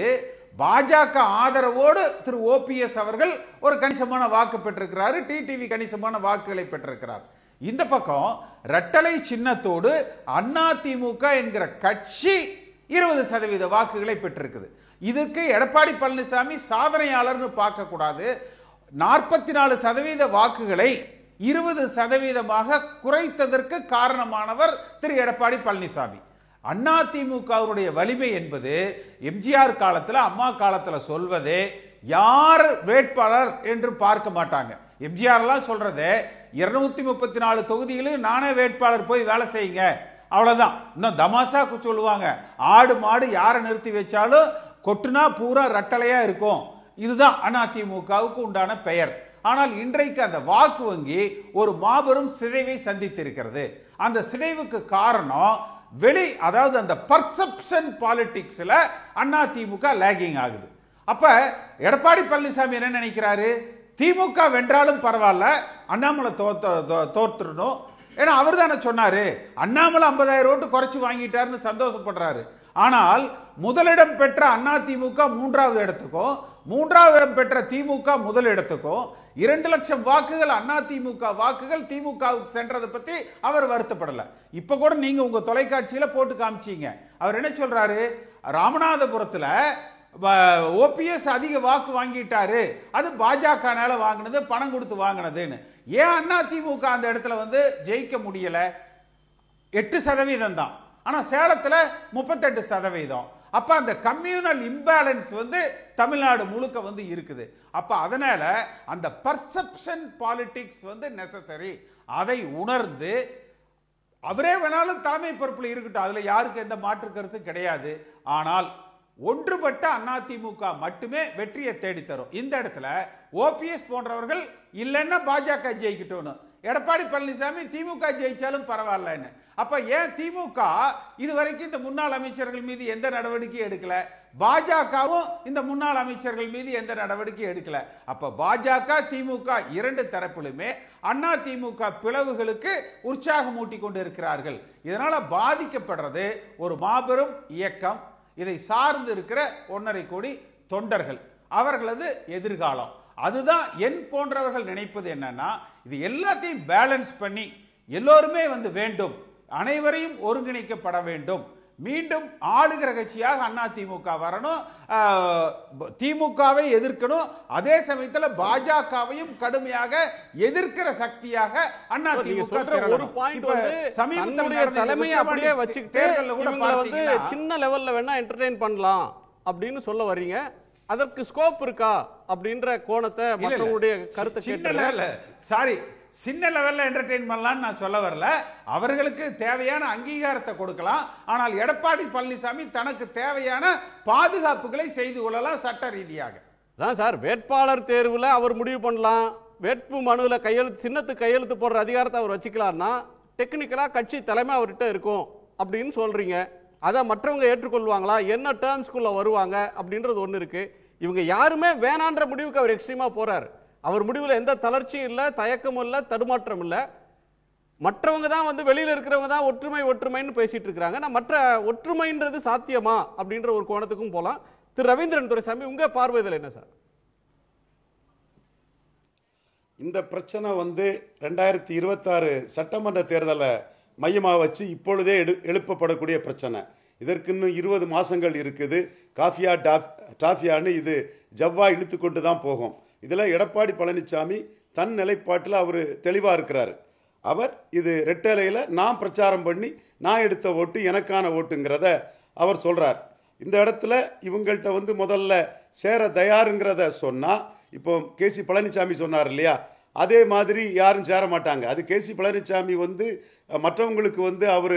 பாஜக ஆதரவோடு திரு ஓபிஎஸ் அவர்கள் ஒரு கணிசமான வாக்கு பெற்றிருக்கிறார், டிடிவி கணிசமான வாக்குகளை பெற்றிருக்கிறார். இந்த பக்கம் ரெட்டலை சின்னத்தோடு அதிமுக என்கிற கட்சி 20% வாக்குகளை பெற்றிருக்குது. இதற்கு எடப்பாடி பழனிசாமி சாதனையாளர்னு பார்க்க கூடாது. 44% வாக்குகளை 20% குறைத்ததற்கு காரணமானவர் திரு எடப்பாடி பழனிசாமி. அதிமுகவுடைய வலிமை என்பது எம்ஜிஆர் காலத்தில், அம்மா காலத்தில் சொல்வதே யார் வேட்பாளர் என்று பார்க்க மாட்டாங்க. எம்ஜிஆர் எல்லாம் சொல்றதே 234 தொகுதிகளில் நானே வேட்பாளர் போய் வேலை செய்யுங்க அவ்வளவுதான். இன்னும் தமாசா சொல்லுவாங்க, ஆடு மாடு யாரை நிறுத்தி வச்சாலும் கொட்டுனா பூரா ரட்டளையா இருக்கும். இதுதான் அதிமுகவுக்கு உண்டான பெயர். ஆனால் இன்றைக்கு அந்த வாக்கு வங்கி ஒரு மாபெரும் சிதைவை சந்தித்திருக்கிறது. அந்த சிதைவுக்கு காரணம் அதாவது அந்த பர்செப்ஷன் பாலிடிக்ஸ்ல அதிமுக லேகிங் ஆகுது. அப்ப எடப்பாடி பழனிசாமி என்ன நினைக்கிறாரு, திமுக வென்றாலும் பரவாயில்ல, அண்ணாமலை தோத்துறணும். ஏன்னா அவர் தானே சொன்னாரு, அண்ணாமலை 50,000 ஓட்டு குறைச்சு வாங்கிட்டாருன்னு சந்தோஷப்படுறாரு. ஆனால் முதலிடம் பெற்ற அதிமுக 3வது இடத்துக்கும், 3வது இடம் பெற்ற திமுக முதல் இடத்துக்கும் 2 லட்சம் வாக்குகள் அதிமுக வாக்குகள் திமுகவுக்கு சென்றதை பத்தி அவர் வருத்தப்படல. இப்ப கூட நீங்க உங்க தொலைக்காட்சியில போட்டு காமிச்சீங்க. அவர் என்ன சொல்றாரு, ராமநாதபுரத்துல ஓபிஎஸ் அதிக வாக்கு வாங்கிட்டாரு, அது பாஜக வாங்கினது, பணம் கொடுத்து வாங்கினதுன்னு. ஏன் அதிமுக அந்த இடத்துல ஜெயிக்க முடியல? 8% தான். ஆனா சேலத்துல 38%. அப்ப அந்த கம்யூனல் இம்பேலன்ஸ் தமிழ்நாடு முழுக்க இருக்குது. அப்ப அதனால அந்த பர்செப்ஷன் பாலிடிக்ஸ் நெசசரி. அதை உணர்ந்து அவரே வேணாலும் தலைமை பொறுப்பில் இருக்கட்டும், அதுல யாருக்கு எந்த மாற்று கருத்து கிடையாது. ஆனால் ஒன்றுபட்ட அதிமுக மட்டுமே வெற்றியை தேடித்தரும். இந்த இடத்துல ஓபிஎஸ் போன்றவர்கள் இல்லைன்னா பாஜக ஜெயிக்கட்டும், எடப்பாடி பழனிசாமி திமுக ஜெயிச்சாலும் பரவாயில்லன்னு. அப்ப ஏன் திமுக இதுவரைக்கும் இந்த முன்னாள் அமைச்சர்கள் மீது எந்த நடவடிக்கையும் எடுக்கல, பாஜகவும் இந்த முன்னாள் அமைச்சர்கள் மீது எந்த நடவடிக்கையும் எடுக்கல. அப்ப பாஜக திமுக 2 தரப்பிலுமே அதிமுக பிளவுகளுக்கு உற்சாகம் ஊட்டி கொண்டு இருக்கிறார்கள். இதனால பாதிக்கப்படுறது ஒரு மாபெரும் இயக்கம், இதை சார்ந்து இருக்கிற 1.5 கோடி தொண்டர்கள், அவர்களது எதிர்காலம். அதுதான் என் போன்றவர்கள் நினைப்பது என்னன்னா, இது எல்லாத்தையும் பேலன்ஸ் பண்ணி எல்லோருமே வேண்டும், அனைவரையும் ஒருங்கிணைக்கப்பட வேண்டும், மீண்டும் ஆளுகிற கட்சியாக அதிமுக வரணும், திமுகவை எதிர்க்கணும், அதே சமயத்தில் பாஜகவையும் கடுமையாக எதிர்க்கிற சக்தியாக அதிமுக ஒரு பாயிண்ட் சமீபத்தில் தலைமையை அப்படியே வச்சுக்கிட்டு சின்ன லெவல்ல வேணா என்டர்டெயின் பண்ணலாம் அப்படின்னு சொல்ல வர்றீங்க. அதற்கு ஸ்கோப் இருக்கா அப்படின்ற கோணத்தை மற்றவங்களுடைய கருத்தை கேட்டல. சாரி, சின்ன லெவல்ல என்டர்டெயின் பண்ணலாம்னு நான் சொல்ல வரல. அவர்களுக்கு தேவையான அங்கீகாரத்தை கொடுக்கலாம். ஆனால் எடப்பாடி பழனிசாமி தனக்கு தேவையான பாதுகாப்புகளை செய்து கொள்ளலாம் சட்ட ரீதியாக. தான் சார், வேட்பாளர் தேர்வுல அவர் முடிவு பண்ணலாம், வேட்பு மனுல கையெழுத்து சின்னத்துக்கு கையெழுத்து போடுற அதிகாரத்தை அவர் வச்சுக்கலாம்னா டெக்னிக்கலா கட்சி தலைமை அவர்கிட்ட இருக்கும் அப்படின்னு சொல்றீங்க. அதை மற்றவங்க ஏற்றுக்கொள்வாங்களா, என்ன டேர்ம்ஸ்குள்ள வருவாங்க அப்படின்றது ஒன்று இருக்கு. இவங்க யாருமே வேணான்ற முடிவுக்கு அவர் எக்ஸ்ட்ரீமா போறாரு. அவர் முடிவில் எந்த தளர்ச்சியும் இல்லை, தயக்கமும் இல்லை, தடுமாற்றம் இல்லை. மற்றவங்க தான் வெளியில இருக்கிறவங்க தான் ஒற்றுமைன்னு பேசிட்டு இருக்கிறாங்க. நான் மற்ற ஒற்றுமைன்றது சாத்தியமா அப்படின்ற ஒரு கோணத்துக்கும் போலாம். திரு ரவீந்திரன் துரைசாமி, உங்க பார்வை இதில் என்ன சார்? இந்த பிரச்சனை 2026 சட்டமன்ற தேர்தலை மையமாக வச்சு இப்பொழுதே எழுப்பப்படக்கூடிய பிரச்சனை. இதற்கு இன்னும் 20 மாதங்கள் இருக்குது. காஃபியா டாஃபியான்னு இது ஜவ்வா இழுத்து கொண்டு தான் போகும். இதில் எடப்பாடி பழனிசாமி தன் நிலைப்பாட்டில் அவர் தெளிவாக இருக்கிறார். அவர் இது ரெட்டலையில் நான் பிரச்சாரம் பண்ணி நான் எடுத்த ஓட்டு எனக்கான ஓட்டுங்கிறத அவர் சொல்கிறார். இந்த இடத்துல இவங்கள்ட்ட முதல்ல சேர தயாருங்கிறத சொன்னால், இப்போ கேசி பழனிசாமி சொன்னார் இல்லையா, அதே மாதிரி யாரும் சேர மாட்டாங்க. அது கேசி பழனிசாமி மற்றவங்களுக்கு அவர்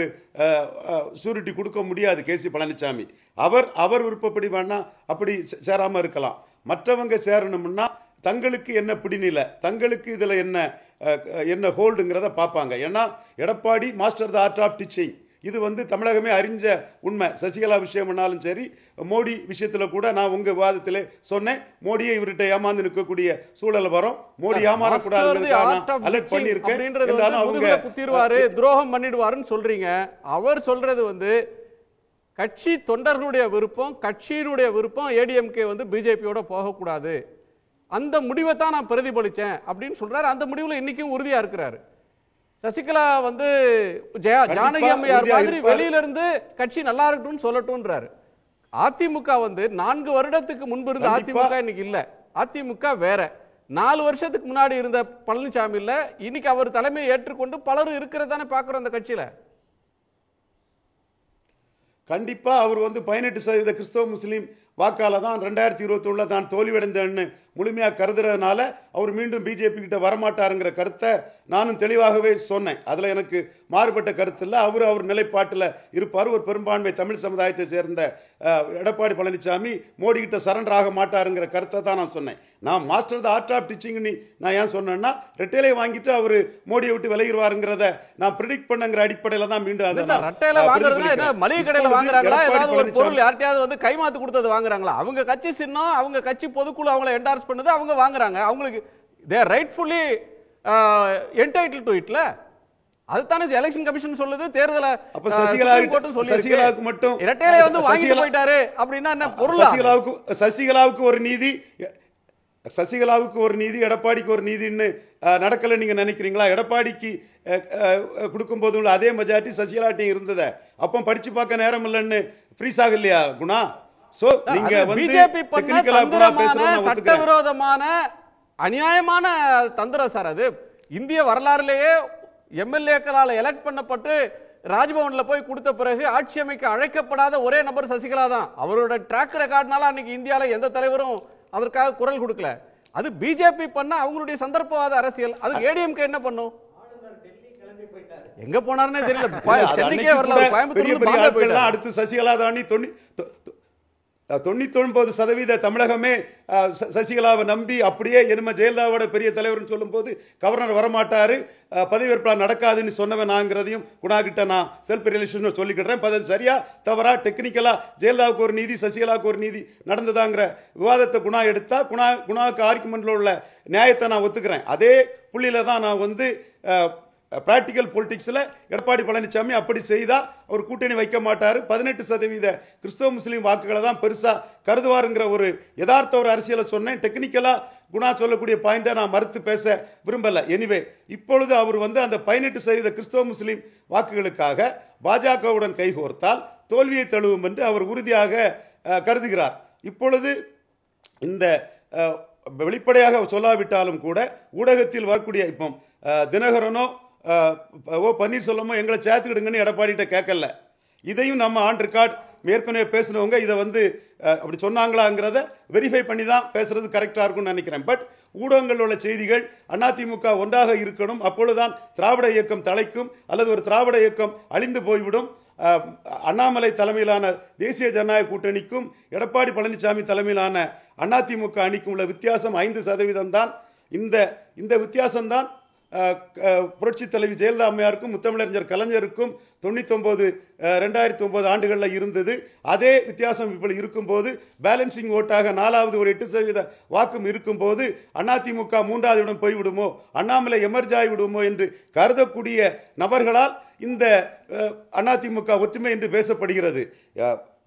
சூரிட்டி கொடுக்க முடியாது. கேசி பழனிசாமி அவர் விருப்பப்படி வேணா அப்படி சேராமல் இருக்கலாம். மற்றவங்க சேரணும்னா தங்களுக்கு என்ன பிடிநிலை, தங்களுக்கு இதில் என்ன ஹோல்டுங்கிறத பார்ப்பாங்க. ஏன்னா Edappadi master the art of teaching. இது தமிழகமே அறிஞ்ச உண்மை. சசிகலா விஷயம்னாலும் சரி, மோடி விஷயத்தில் கூட நான் உங்க விவாதத்திலே சொன்னேன், மோடியை இவர்கிட்ட ஏமாந்து நிற்கக்கூடிய சூழல் வரும். மோடி ஏமாறக்கூடாது அலர்ட் பண்ணியிருக்கேன். துரோகம் பண்ணிடுவாருன்னு சொல்றீங்க. அவர் சொல்றது கட்சி தொண்டர்களுடைய விருப்பம், கட்சியினுடைய விருப்பம் ஏடிஎம்கே பிஜேபியோட போகக்கூடாது, அந்த முடிவை தான் நான் பிரதிபலிச்சேன் அப்படின்னு சொல்றாரு. அந்த முடிவுல இன்னைக்கும் உறுதியா இருக்கிறாரு. சசிகலா ஜானகி அம்மையார் மாதிரி வெளியில இருந்து கட்சி நல்லா இருக்கட்டும் சொல்லட்டும்ன்றாரு. அதிமுக 4 வருடத்துக்கு முன்பு இருந்த அதிமுக இன்னைக்கு இல்ல. அதிமுக வேற. 4 வருஷத்துக்கு முன்னாடி இருந்த பழனிசாமி இல்ல. இன்னைக்கு அவர் தலைமையை ஏற்றுக்கொண்டு பலரும் இருக்கிறதானே பாக்குறோம் அந்த கட்சியில. கண்டிப்பா அவர் 18% கிறிஸ்தவ முஸ்லீம் வாக்கால தான் 2021 தான் தோல்வியடைந்தேன்னு முழுமையாக கருதுறதுனால அவர் மீண்டும் பிஜேபி கிட்ட வரமாட்டாருங்கிற கருத்தை நானும் தெளிவாகவே சொன்னேன். அதில் எனக்கு மாறுபட்ட கருத்து இல்லை. அவர் நிலைப்பாட்டில் இருப்பார். ஒரு பெரும்பான்மை தமிழ் சமுதாயத்தை சேர்ந்த எடப்பாடி பழனிசாமி மோடி கிட்ட சரண்டர் ஆக மாட்டாருங்கிற கருத்தை தான் நான் சொன்னேன். நான் மாஸ்டர் த ஆர்ட் ஆஃப் டீச்சிங்னு நான் ஏன் சொன்னேன்னா, ரெட்டையிலை வாங்கிட்டு அவர் மோடியை விட்டு விலகிடுவாருங்கிறத நான் ப்ரிடிக்ட் பண்ணங்கிற அடிப்படையில் தான் மீண்டும் மளிகை கடையில் வாங்குறாங்களா, ஏதாவது ஒரு பொருள் யார்ட்டையாவது வந்து கைமாத்து கொடுத்தது வாங்குறாங்களா? அவங்க கட்சி சின்னம், அவங்க கட்சி பொதுக்குழு அவங்களை என்டார்ஸ் பண்ணது, அவங்க வாங்குறாங்க. அவங்களுக்கு they are rightfully entitled to it. அதுதானே எலெக்ஷன் கமிஷன் சொல்லுது. தேர்தல அப்ப சசிகலாவுக்கு மட்டும் இரட்டையிலே வந்து வாங்கிட்டு போயிட்டாரு அப்படின்னா என்ன பொருள்? சசிகலாவுக்கு ஒரு நீதி எடப்பாடிக்கு ஒரு நீதின்னு நடக்கல நீங்க நினைக்கிறீங்களா? எடப்பாடிக்கு கொடுக்கும் போது அதே மெஜாரிட்டி சசிகலாட்டையும் இருந்தது. அப்போ படிச்சு பார்க்க நேரம் இல்லைன்னு ஃப்ரீஸ் ஆகலையா குணா? சோ நீங்க பிஜேபி பண்ண தந்திரமான சட்டவிரோதமான அநியாயமான தந்திரம் சார் அது. இந்திய வரலாறுலேயே எம்எல்ஏக்களால் எலெக்ட் பண்ணப்பட்டு ராஜ்பவன்ல போய் கொடுத்த பிறகு ஆட்சி அமைக்க அழைக்கப்படாத ஒரே நபர் சசிகலா தான். அவரோட ட்ராக் ரெக்கார்ட்னால அன்னைக்கு இந்தியாவில் எந்த தலைவரும் அதற்காக குரல் கொடுக்கல. அது பிஜேபி பண்ண அவங்களுடைய சந்தர்ப்பவாத அரசியல். அதுக்கு ஏடிஎம்கே என்ன பண்ணும்? எங்க போனாருன்னே தெரியல. சென்னைக்கே வரல, கோயம்புத்தூர். அடுத்து சசிகலா தாண்டி 99% தமிழகமே சசிகலாவை நம்பி அப்படியே என்னமோ ஜெயலலிதாவோட பெரிய தலைவர்னு சொல்லும் போது கவர்னர் வரமாட்டாரு, பதவியேற்பு நடக்காதுன்னு சொன்னவன் நாங்கிறதையும் குணா கிட்ட நான் செல்ஃப் ரிலேஷன் சொல்லிக்கிட்டேன். பதில் சரியா தவறா டெக்னிக்கலா ஜெயலலிதாவுக்கு ஒரு நீதி சசிகலாவுக்கு ஒரு நீதி நடந்ததாங்கிற விவாதத்தை குணா எடுத்தா குணாவுக்கு ஆர்குமெண்ட்ல உள்ள நியாயத்தை நான் ஒத்துக்கிறேன். அதே புள்ளியில தான் நான் வந்து பிராக்டிக்கல் பொலிட்டிக்ஸில் எடப்பாடி பழனிசாமி அப்படி செய்தா அவர் கூட்டணி வைக்க மாட்டார், 18% கிறிஸ்தவ முஸ்லீம் வாக்குகளை தான் பெருசா கருதுவாருங்கிற ஒரு யதார்த்த ஒரு அரசியலை சொன்னேன். டெக்னிக்கலா குணா சொல்லக்கூடிய பாயிண்டை நான் மறுத்து பேச விரும்பல. எனிவே இப்பொழுது அவர் வந்து அந்த 18% கிறிஸ்தவ முஸ்லீம் வாக்குகளுக்காக பாஜகவுடன் கைகோர்த்தால் தோல்வியை தழுவும் என்று அவர் உறுதியாக கருதுகிறார். இப்பொழுது இந்த வெளிப்படையாக சொல்லாவிட்டாலும் கூட ஊடகத்தில் வரக்கூடிய இப்போ தினகரனோ பன்னீர்செல்வமோ எங்களை சேர்த்துக்கிடுங்கன்னு எடப்பாடிகிட்ட கேட்கல. இதையும் நம்ம ஆன் ரெக்கார்ட் ஏற்கனவே பேசினவங்க இதை வந்து அப்படி சொன்னாங்களாங்கிறத வெரிஃபை பண்ணி தான் பேசுறது கரெக்டாக இருக்கும்னு நினைக்கிறேன். பட் ஊடகங்களில் உள்ள செய்திகள் அதிமுக ஒன்றாக இருக்கணும், அப்பொழுதுதான் திராவிட இயக்கம் தலைக்கும் அல்லது ஒரு திராவிட இயக்கம் அழிந்து போய்விடும். அண்ணாமலை தலைமையிலான தேசிய ஜனநாயக கூட்டணிக்கும் எடப்பாடி பழனிசாமி தலைமையிலான அதிமுக அணிக்கும் உள்ள வித்தியாசம் 5% தான். இந்த வித்தியாசம்தான் புரட்சி தலைவி ஜெயலலிதா அம்மையாருக்கும் முத்தமிழறிஞர் கலைஞருக்கும் 2009 ஆண்டுகளில் இருந்தது. அதே வித்தியாசம் இப்போ இருக்கும்போது பேலன்சிங் ஓட்டாக 4வது ஒரு 8% வாக்கும் இருக்கும்போது அதிமுக 3வது இடம் போய்விடுமோ, அண்ணாமலை எமர்ஜ் ஆகிவிடுமோ என்று கருதக்கூடிய நபர்களால் இந்த அதிமுக ஒற்றுமை என்று பேசப்படுகிறது.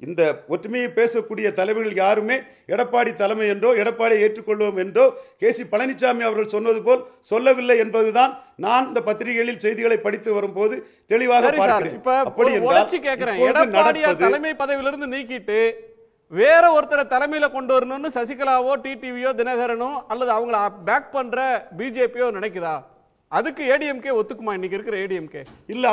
இந்த ஒற்றுமையை பேசக்கூடிய தலைவர்கள் யாருமே எடப்பாடி தலைமை என்றோ எடப்பாடியை ஏற்றுக்கொள்வோம் என்றோ கேசி பழனிசாமி அவர்கள் சொன்னது போல் சொல்லவில்லை என்பதுதான் நான் இந்த பத்திரிகைகளில் செய்திகளை படித்து வரும்போது தெளிவாக பார்க்கிறேன். தலைமை பதவியிலிருந்து நீக்கிட்டு வேற ஒருத்தரை தலைமையில கொண்டு வரணும்னு சசிகலாவோ டிடிவியோ தினகரனோ அல்லது அவங்களை பேக் பண்ற பிஜேபியோ நினைக்குதா? அதுக்கு ஏடிஎம்கே ஒத்துக்குமா? இன்னைக்கு இருக்கிற ஏடிஎம்கே இல்ல,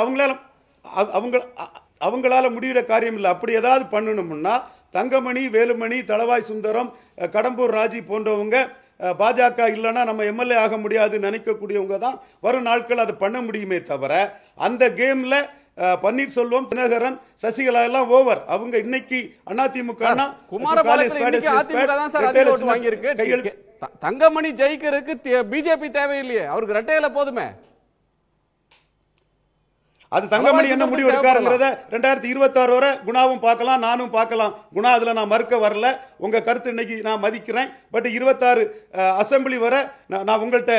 அவங்களால முடிகிற காரியம் இல்லை. அப்படி ஏதாவது பண்ணணும்னா தங்கமணி, வேலுமணி, தளவாய் சுந்தரம், கடம்பூர் ராஜி போன்றவங்க பாஜக இல்லைன்னா நம்ம எம்எல்ஏ ஆக முடியாதுன்னு நினைக்கக்கூடியவங்க தான் வரும் நாட்கள் அதை பண்ண முடியுமே தவிர அந்த கேம்ல பன்னீர்செல்வம், தினகரன், சசிகலா எல்லாம் ஓவர். அவங்க இன்னைக்கு அதிமுக தங்கமணி ஜெயிக்கிறதுக்கு பிஜேபி தேவையில்லையே, அவருக்கு ரெட்டையில போதுமே. அது தங்கமணி என்ன முடிவு எடுக்காருங்கிறத 2026 வரை குணாவும் பார்க்கலாம், நானும் பார்க்கலாம். குணா அதுல நான் மறுக்க வரல, உங்க கருத்து இன்னைக்கு நான் மதிக்கிறேன். பட் 26 அசம்பிளி வரை நான் உங்கள்கிட்ட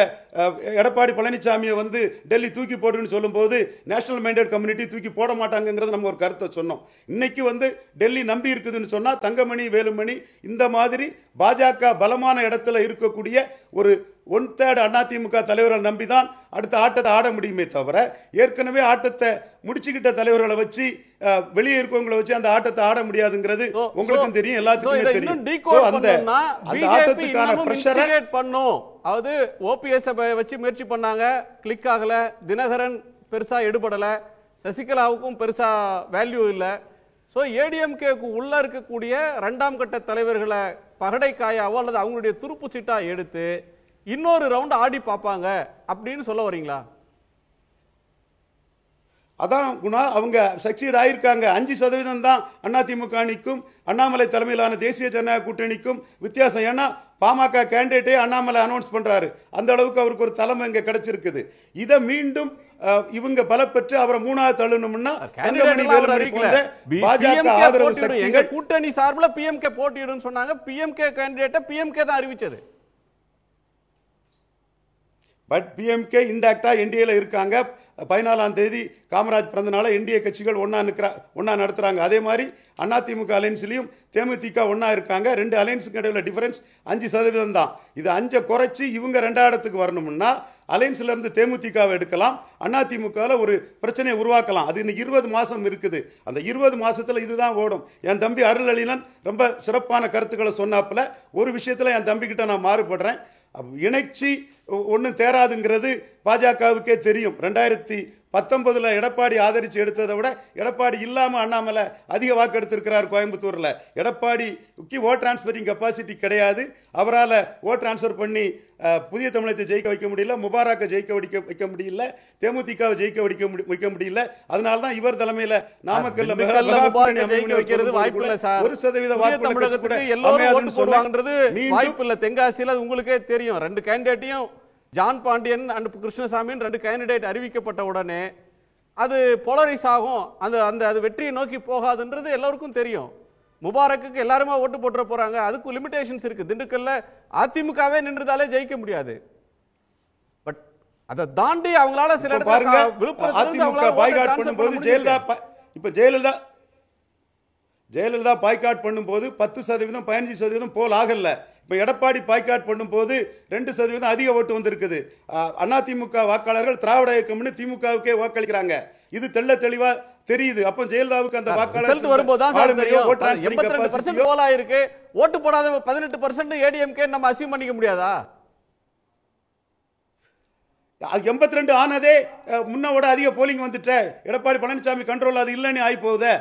எடப்பாடி பழனிசாமியை வந்து டெல்லி தூக்கி போடுன்னு சொல்லும் போது நேஷனல் மைண்டட் கம்யூனிட்டி தூக்கி போட மாட்டாங்கிறது நம்ம ஒரு கருத்தை சொன்னோம். இன்னைக்கு வந்து டெல்லி நம்பி இருக்குதுன்னு சொன்னா தங்கமணி, வேலுமணி இந்த மாதிரி பாஜக பலமான இடத்துல இருக்கக்கூடிய ஒரு 1/3 அதிமுக தலைவர்கள் நம்பிதான் அடுத்த ஆட்டத்தை ஆட முடியுமே தவிர ஏற்கனவே ஆட்டத்தை முடிச்சுக்கிட்ட தலைவர்களை வச்சு வெளியே இருக்கவங்களை வச்சு அந்த ஆட்டத்தை ஆட முடியாதுங்கிறது உங்களுக்கும் தெரியும், எல்லாத்துக்கும் தெரியும். அதாவது ஓபிஎஸ் வச்சு முயற்சி பண்ணாங்க, கிளிக் ஆகல. தினகரன் பெருசா எடுபடல, சசிகலாவுக்கும் பெருசா வேல்யூ இல்ல. ஸோ ஏடிஎம்கேக்கு உள்ள இருக்கக்கூடிய 2ஆம் கட்ட தலைவர்களை பகடைக்காயாவோ அல்லது அவங்களுடைய துருப்பு சீட்டா எடுத்து இன்னொரு ரவுண்ட் ஆடி பார்ப்பாங்க அப்படின்னு சொல்ல வரீங்களா? அதான் குணா, அவங்க சக்சீட் ஆயிருக்காங்க. 5% தான் அதிமுக அணிக்கும் அண்ணாமலை தலைமையிலான தேசிய ஜனநாயக கூட்டணிக்கும் வித்தியாசம். ஏன்னா பாமக கேண்டிடேட்டே அண்ணாமலை அனௌன்ஸ் பண்றாரு. அந்த அளவுக்கு அவருக்கு ஒரு தலைமை இங்க கிடைச்சிருக்குது. இதை மீண்டும் இவங்க பலப்பெற்று அவரை 3வது தள்ளணும்னா பாஜக ஆதரவு சக்திகள் கூட்டணி சார்பில் பிஎம்கே போட்டியிடும் சொன்னாங்க. பிஎம்கே கேண்டிடேட்டை பிஎம்கே தான் அறிவிச்சது. பட் பிஎம்கே இன்டாக்டா என்டிஏல இருக்காங்க. 14ஆம் தேதி காமராஜ் பிறந்தனால என்டிஏ கட்சிகள் ஒன்னா நடத்துறாங்க. அதே மாதிரி அதிமுக அலைன்ஸ்லயும் தேமுதிக ஒன்னா இருக்காங்க. 2 அலைன்ஸுக்கு இடையில டிஃபரன்ஸ் 5% தான். இது 5 குறைச்சி இவங்க 2ஆம் இடத்துக்கு வரணும்னா அலைன்ஸ்ல இருந்து தேமுதிகவை எடுக்கலாம், அதிமுகவில் ஒரு பிரச்சனையை உருவாக்கலாம். அது இன்னைக்கு 20 மாசம் இருக்குது. அந்த 20 மாசத்துல இதுதான் ஓடும். என் தம்பி அருள் அலிலன் ரொம்ப சிறப்பான கருத்துக்களை சொன்னாப்புல ஒரு விஷயத்துல என் தம்பி கிட்ட நான் மாறுபடுறேன். இணைச்சி ஒன்றும் தேராதுங்கிறது பாஜகவுக்கே தெரியும். 2019 எடப்பாடி ஆதரிச்சு எடுத்ததை விட எடப்பாடி இல்லாம அண்ணாமலை அதிக வாக்கு எடுத்திருக்கிறார் கோயம்புத்தூர்ல. எடப்பாடிக்கு ஓட் டிரான்ஸ்பரிங் கெப்பாசிட்டி கிடையாது. அவரால் ஓட் டிரான்ஸ்பர் பண்ணி புதிய தமிழகத்தை ஜெயிக்க வைக்க முடியல, முபாரக்கை ஜெயிக்க வைக்க முடியல, தேமுதிகவை ஜெயிக்க வைக்க முடியல. அதனால தான் இவர் தலைமையில நாமக்கல்ல 1% வாய்ப்பு இல்ல. தென்காசியில உங்களுக்கு தெரியும், 2 கேண்டிடேட்டையும் ஜான் பாண்டியன் அண்ட் கிருஷ்ணசாமியின் 2 கேண்டிடேட் அறிவிக்கப்பட்ட உடனே அது போலரைஸ் ஆகும். அது வெற்றியை நோக்கி போகாதுன்றது எல்லாருக்கும் தெரியும். முபாரக்கு எல்லாருமே ஓட்டு போட்டுற போறாங்க. அதுக்கு லிமிடேஷன்ஸ் இருக்கு. திண்டுக்கல்ல அதிமுகவே நின்றதாலே ஜெயிக்க முடியாது. பட் அதை தாண்டி அவங்களால சில இடத்துல அதிமுக பாய்காட் பண்ணும்போது ஜெயலலிதா பாய்காட் பண்ணும்போது 10% 15% போல் ஆகல. இப்ப எடப்பாடி பாய்காட் பண்ணும்போது 2% அதிக ஓட்டு வந்திருக்குது. அதிமுக வாக்காளர்கள் திராவிட இயக்கம்னு திமுகவுக்கே வாக்களிக்கிறாங்க. இது தெள்ள தெளிவா தெரியுது. அப்ப ஜெயலலிதாவுக்கு அந்த வாக்காளர் வரும்போது தான் சார் தெரியும் 82% போல் ஆயிருக்கு. ஓட்டு போடாத 18% ஏடிஎம்கே நம்ம அசியூம் பண்ணிக்க முடியாதா? 82 ஆனதே முன்னோட அதிக போலிங் வந்துட்ட. எடப்பாடி பழனிசாமி கண்ட்ரோல் அது இல்லைன்னு ஆகி போகுது.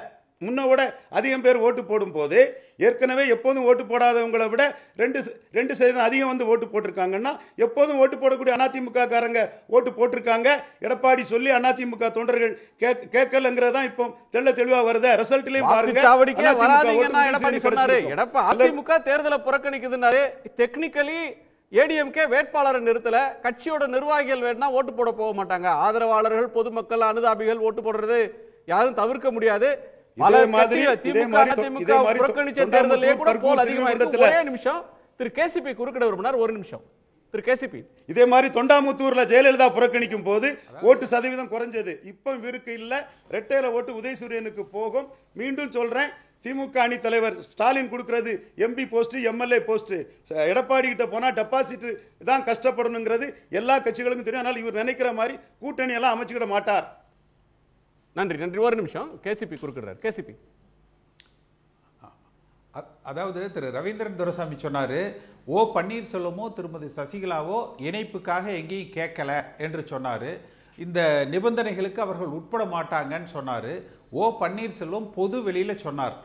முன்னோட அதிகம் பேர் ஓட்டு போடும் போது ஏற்கனவே எப்போதும் ஓட்டு போடாதவங்களை விட 2% அதிகம் வந்து ஓட்டு போட்டிருக்காங்கன்னா எப்போதும் ஓட்டு போடக்கூடிய அதிமுக காரங்க ஓட்டு போட்டிருக்காங்க. எடப்பாடி சொல்லி அதிமுக தொண்டர்கள் கேட்கலங்கிறதா இப்போ தெள்ள தெளிவா வருது. ரிசல்ட்லயும் பாருங்க. அதிமுக தேர்தலை புறக்கணிக்குதுன்னாரு. டெக்னிக்கலி ஏடிஎம்கே வேட்பாளரை நிறுத்தல. கட்சியோட நிர்வாகிகள் வேணா ஓட்டு போட போக மாட்டாங்க. ஆதரவாளர்கள், பொதுமக்கள், அனுதாபிகள் ஓட்டு போடுறது யாரும் தவிர்க்க முடியாது. ஒரே நிமிஷம் திரு கேசிபி குறுக்கிட விரும்பினார். ஒரு நிமிஷம் திரு கேசிபி. இதே மாதிரி தொண்டாமுத்தூர்ல ஜெயலலிதா புறக்கணிக்கும் போது ஓட்டு சதவீதம் குறைஞ்சது. இப்ப இருக்கு இல்ல, ரெட்டையில ஓட்டு உதயசூரியனுக்கு போகும். மீண்டும் சொல்றேன், திமுக அணி தலைவர் ஸ்டாலின் கொடுக்கிறது MP post, MLA post. Edappadi கிட்ட போனா டெபாசிட் தான் கஷ்டப்படணுங்கிறது எல்லா கட்சிகளுக்கும் தெரியும். ஆனால் இவர் நினைக்கிற மாதிரி கூட்டணி எல்லாம் அமைச்சுக்கிட மாட்டார். நன்றி நன்றி. ஒரு நிமிஷம் கேசிபி குறுக்கிடுறார். கேசிபி. அதாவது திரு ரவீந்திரன் துரைசாமி சொன்னாரு, ஓ பன்னீர்செல்வமோ திருமதி சசிகலாவோ இணைப்புக்காக எங்கேயும் கேட்கல என்று சொன்னாரு. இந்த நிபந்தனைகளுக்கு அவர்கள் உட்பட மாட்டாங்கன்னு சொன்னாரு. ஓ பன்னீர்செல்வம் பொது வெளியில சொன்னார்,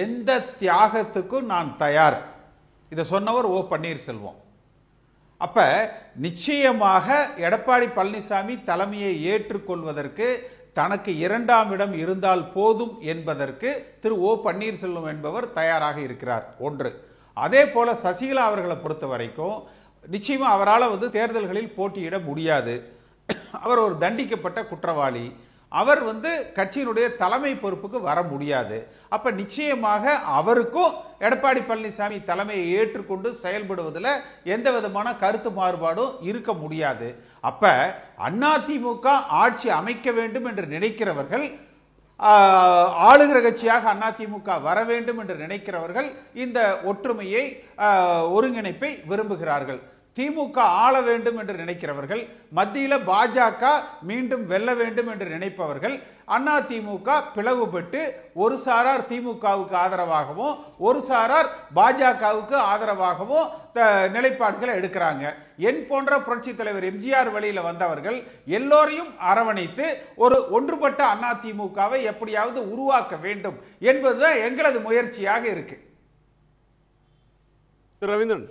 எந்த தியாகத்துக்கும் நான் தயார். இதை சொன்னவர் ஓ பன்னீர்செல்வம். அப்ப நிச்சயமாக எடப்பாடி பழனிசாமி தலைமையை ஏற்றுக்கொள்வதற்கு தனக்கு 2ஆம் இடம் இருந்தால் போதும் என்பதற்கு திரு ஓ பன்னீர்செல்வம் என்பவர் தயாராக இருக்கிறார். ஒன்று. அதே போல சசிகலா அவர்களை பொறுத்த வரைக்கும் நிச்சயமா அவரால் தேர்தல்களில் போட்டியிட முடியாது. அவர் ஒரு தண்டிக்கப்பட்ட குற்றவாளி. அவர் கட்சியினுடைய தலைமை பொறுப்புக்கு வர முடியாது. அப்ப நிச்சயமாக அவருக்கும் எடப்பாடி பழனிசாமி தலைமையை ஏற்றுக்கொண்டு செயல்படுவதில் எந்த விதமான கருத்து மாறுபாடும் இருக்க முடியாது. அப்ப அதிமுக ஆட்சி அமைக்க வேண்டும் என்று நினைக்கிறவர்கள், ஆளுகிற கட்சியாக அதிமுக வர வேண்டும் என்று நினைக்கிறவர்கள் இந்த ஒற்றுமையை, ஒருங்கிணைப்பை விரும்புகிறார்கள். திமுக ஆள வேண்டும் என்று நினைக்கிறவர்கள், மத்தியில பாஜக மீண்டும் வெல்ல வேண்டும் என்று நினைப்பவர்கள், அண்ணா திமுக பிளவுபட்டு ஒரு சாரார் திமுகவுக்கு ஆதரவாகவும் ஒரு சாரார் பாஜகவுக்கு ஆதரவாகவும் நிலைப்பாடுகளை எடுக்கிறாங்க. என் போன்ற புரட்சி தலைவர் எம்ஜிஆர் வழியில வந்தவர்கள் எல்லோரையும் அரவணைத்து ஒரு ஒன்றுபட்ட அண்ணா திமுகவை எப்படியாவது உருவாக்க வேண்டும் என்பதுதான் எங்களது முயற்சியாக இருக்கு. ரவீந்திரன்,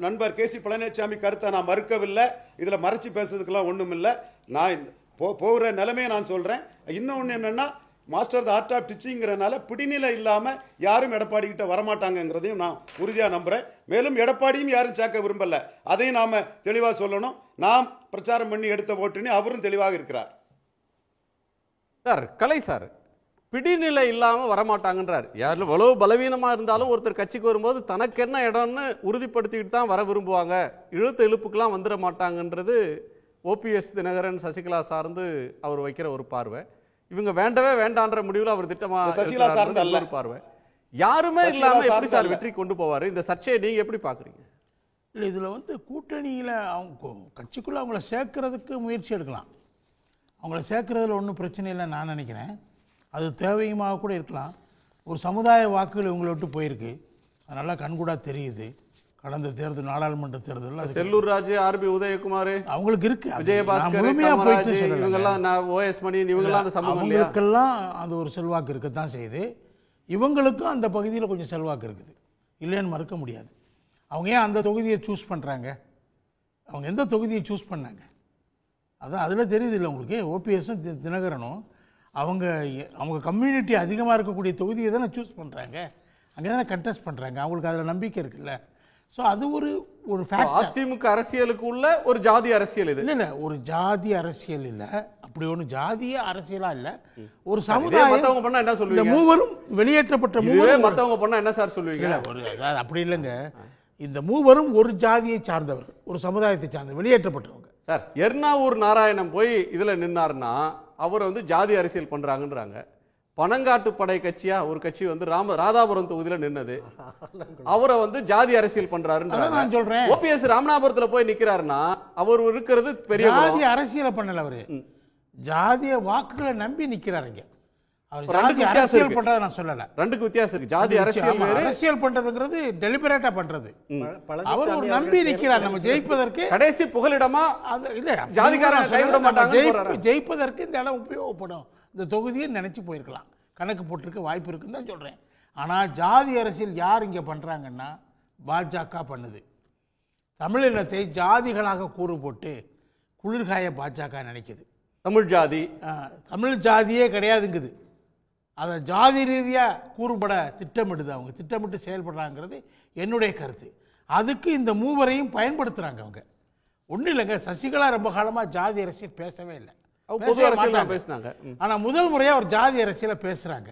நண்பர் கே சி பழனிசாமி கருத்தை நான் மறுக்கவில்லை. இதில் மறைச்சு பேசுறதுக்கெல்லாம் ஒன்றும் இல்லை. நான் போகிற நிலைமையை நான் சொல்கிறேன். இன்னொன்று என்னென்னா, மாஸ்டர் த ஆர்ட் ஆஃப் டீச்சிங்கிறதுனால பிடிநிலை இல்லாமல் யாரும் எடப்பாடி கிட்ட வரமாட்டாங்கிறதையும் நான் உறுதியாக நம்புகிறேன். மேலும் எடப்பாடியும் யாரும் சேர்க்க விரும்பலை, அதையும் நாம் தெளிவாக சொல்லணும். நாம் பிரச்சாரம் பண்ணி எடுத்த ஓட்டுன்னு அவரும் தெளிவாக இருக்கிறார். சார் கலை சார், பிடிநிலை இல்லாமல் வரமாட்டாங்கன்றார். யார் எவ்வளோ பலவீனமாக இருந்தாலும் ஒருத்தர் கட்சிக்கு வரும்போது தனக்கு என்ன இடம்னு உறுதிப்படுத்திக்கிட்டு தான் வர விரும்புவாங்க, இழுத்த இழுப்புக்கெல்லாம் வந்துட மாட்டாங்கன்றது ஓபிஎஸ் தினகரன் சசிகலா சார்ந்து அவர் வைக்கிற ஒரு பார்வை. இவங்க வேண்டவே வேண்டான்ற முடிவில் அவர் திட்டமாக சசிகலா சார்ந்த ஒரு பார்வை. யாருமே இல்லாமல் எப்படி சார் வெற்றி கொண்டு போவார்? இந்த சர்ச்சையை நீங்கள் எப்படி பார்க்குறீங்க? இல்லை, இதில் கூட்டணியில் அவங்க கட்சிக்குள்ளே அவங்கள சேர்க்கறதுக்கு முயற்சி எடுக்கலாம். அவங்கள சேர்க்கறதுல ஒன்றும் பிரச்சனை இல்லை நான் நினைக்கிறேன். அது தேவையுமாக கூட இருக்கலாம். ஒரு சமுதாய வாக்குகள் இவங்களை விட்டு போயிருக்கு, அதனால கண்கூடா தெரியுது. கடந்த தேர்தல், நாடாளுமன்ற தேர்தல் செல்லூர் ராஜு, ஆர்பி உதயகுமார், அவங்களுக்கு இருக்கு, விஜயபாஸ்கர், இவங்கெல்லாம் ஓஎஸ் மணி, இவங்கெல்லாம் அந்த சமூகம், அவங்களுக்கெல்லாம் அது ஒரு செல்வாக்கு இருக்கத்தான் செய்யுது. இவங்களுக்கும் அந்த பகுதியில் கொஞ்சம் செல்வாக்கு இருக்குது, இல்லைன்னு மறுக்க முடியாது. அவங்க ஏன் அந்த தொகுதியை சூஸ் பண்ணுறாங்க? அவங்க எந்த தொகுதியை சூஸ் பண்ணாங்க? அதான் அதில் தெரியுது இல்லை உங்களுக்கு. ஓபிஎஸும் தினகரனும் அவங்க கம்யூனிட்டி அதிகமாக இருக்கக்கூடிய தொகுதியை தானே சூஸ் பண்ணுறாங்க, அங்கே தானே கண்டெஸ்ட் பண்ணுறாங்க. அவங்களுக்கு அதில் நம்பிக்கை இருக்குல்ல. ஸோ அது ஒரு ஃபேக்ட். அதிமுக அரசியலுக்கு உள்ள ஒரு ஜாதி அரசியல் இது இல்லை, ஒரு ஜாதி அரசியல் இல்லை, அப்படி ஒன்று ஜாதிய அரசியலாக இல்லை. ஒரு சமுதாயம் மற்றவங்க பண்ணால் என்ன சொல்லுவீங்க? இந்த மூவரும் வெளியேற்றப்பட்ட மூவரும் மற்றவங்க பண்ணால் என்ன சார் சொல்லுவீங்க? அப்படி இல்லைங்க, இந்த மூவரும் ஒரு ஜாதியை சார்ந்தவர்கள், ஒரு சமுதாயத்தை சார்ந்தவர், வெளியேற்றப்பட்டவங்க. சார் எர்ணாவூர் நாராயணன் போய் இதில் நின்னார்னா அவர் ஜாதி அரசியல் பண்றாங்கன்றாங்க. பனங்காட்டு படை கட்சியா ஒரு கட்சி ராதாபுரம் தொகுதியில் நின்னது, அவரை ஜாதி அரசியல் பண்றாருன்னு சொல்றேன். ஓபிஎஸ் ராமநாதபுரத்துல போய் நிக்கிறாருன்னா அவர் இருக்கிறது பெரிய ஜாதி அரசியல் பண்ணல, அவரு ஜாதிய வாக்குகளை நம்பி நிக்கிறாருங்க. அரசியல் பண்றதை நான் சொல்லல, ரெண்டுக்கு வித்தியாசம் இருக்கு. ஜாதி அரசியல் அரசியல் பண்றதுங்கிறது டெலிபரேட்டா பண்றது. அவர் ஒரு நம்பி நிக்கிறார், நம்ம ஜெயிப்பதற்கு கடைசி புகலிடமா இல்ல ஜாதிகாரன் கைவிட மாட்டாங்க, ஜெயிப்பதற்கு இந்த இடம் உபயோகப்படும், இந்த தொகுதியை நினைச்சு போயிருக்கலாம், கணக்கு போட்டிருக்க வாய்ப்பு இருக்குன்னு தான் சொல்றேன். ஆனா ஜாதி அரசியல் யார் இங்க பண்றாங்கன்னா பாஜக பண்ணுது. தமிழினத்தை ஜாதிகளாக கூறு போட்டு குளிர்காய பாஜக நினைக்குது. தமிழ் ஜாதியே கிடையாதுங்குது, அதை ஜாதி ரீதியாக கூறுபட திட்டமிடுது. அவங்க திட்டமிட்டு செயல்படுறாங்கிறது என்னுடைய கருத்து. அதுக்கு இந்த மூவரையும் பயன்படுத்துகிறாங்க அவங்க. ஒன்றும் இல்லைங்க, சசிகலா ரொம்ப காலமாக ஜாதி அரசியல் பேசவே இல்லை, பேசினாங்க. ஆனால் முதல் முறையாக ஒரு ஜாதி அரசியலை பேசுகிறாங்க.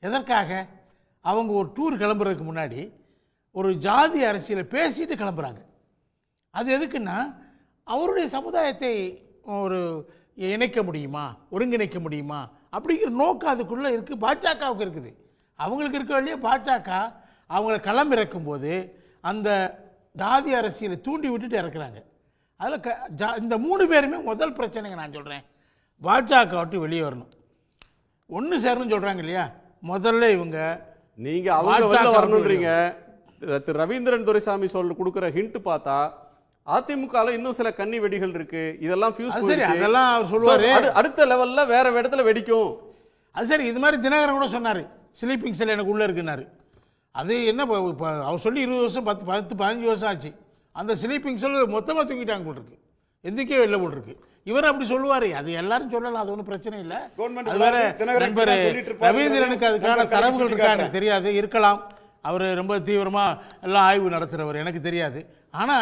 எதற்காக? அவங்க ஒரு டூர் கிளம்புறதுக்கு முன்னாடி ஒரு ஜாதி அரசியலை பேசிட்டு கிளம்புறாங்க. அது எதுக்குன்னா அவருடைய சமுதாயத்தை ஒரு இணைக்க முடியுமா, ஒருங்கிணைக்க முடியுமா அப்படிங்கிற நோக்கம் அதுக்குள்ளே இருக்குது. பாஜகவுக்கு இருக்குது, அவங்களுக்கு இருக்க வழியே பாஜக அவங்கள களம் இறக்கும் போது அந்த ஜாதி அரசியலை தூண்டி விட்டுட்டு இறக்குறாங்க. அதில் இந்த மூணு பேருமே முதல் பிரச்சனைங்க நான் சொல்கிறேன், பாஜக விட்டு வெளியே வரணும், ஒன்று சேரணும்னு சொல்கிறாங்க இல்லையா. முதல்ல இவங்க நீங்கள் அவங்க வரணுன்றீங்க. திரு ரவீந்திரன் துரைசாமி கொடுக்குற ஹிண்ட் பார்த்தா அதிமுகல இன்னும் சில கன்னி வெடிகள் இருக்கு, இதெல்லாம் அதெல்லாம் அவர் சொல்லுவாரு, அடுத்த லெவல்ல வேற இடத்துல வெடிக்கும். அது சரி, இது மாதிரி தினகரன் கூட சொன்னாரு, ஸ்லீப்பிங் செல் எனக்கு உள்ள இருக்குன்னாரு. அது என்ன அவர் சொல்லி 20 வருஷம் 10-15 வருஷம் ஆச்சு. அந்த ஸ்லீப்பிங் செல் மொத்தமாக தூக்கிட்டாங்க போல் இருக்கு, எந்திக்கவே இல்லை போல் இருக்கு. இவர் அப்படி சொல்லுவாரு, அது எல்லாரும் சொல்லலாம், அது ஒன்றும் பிரச்சனை இல்லை. நண்பர் ரவீந்திரனுக்கு அதுக்கான தரவுகள் இருக்கா எனக்கு தெரியாது, இருக்கலாம். அவர் ரொம்ப தீவிரமா எல்லாம் ஆய்வு நடத்துறவர், எனக்கு தெரியாது. ஆனா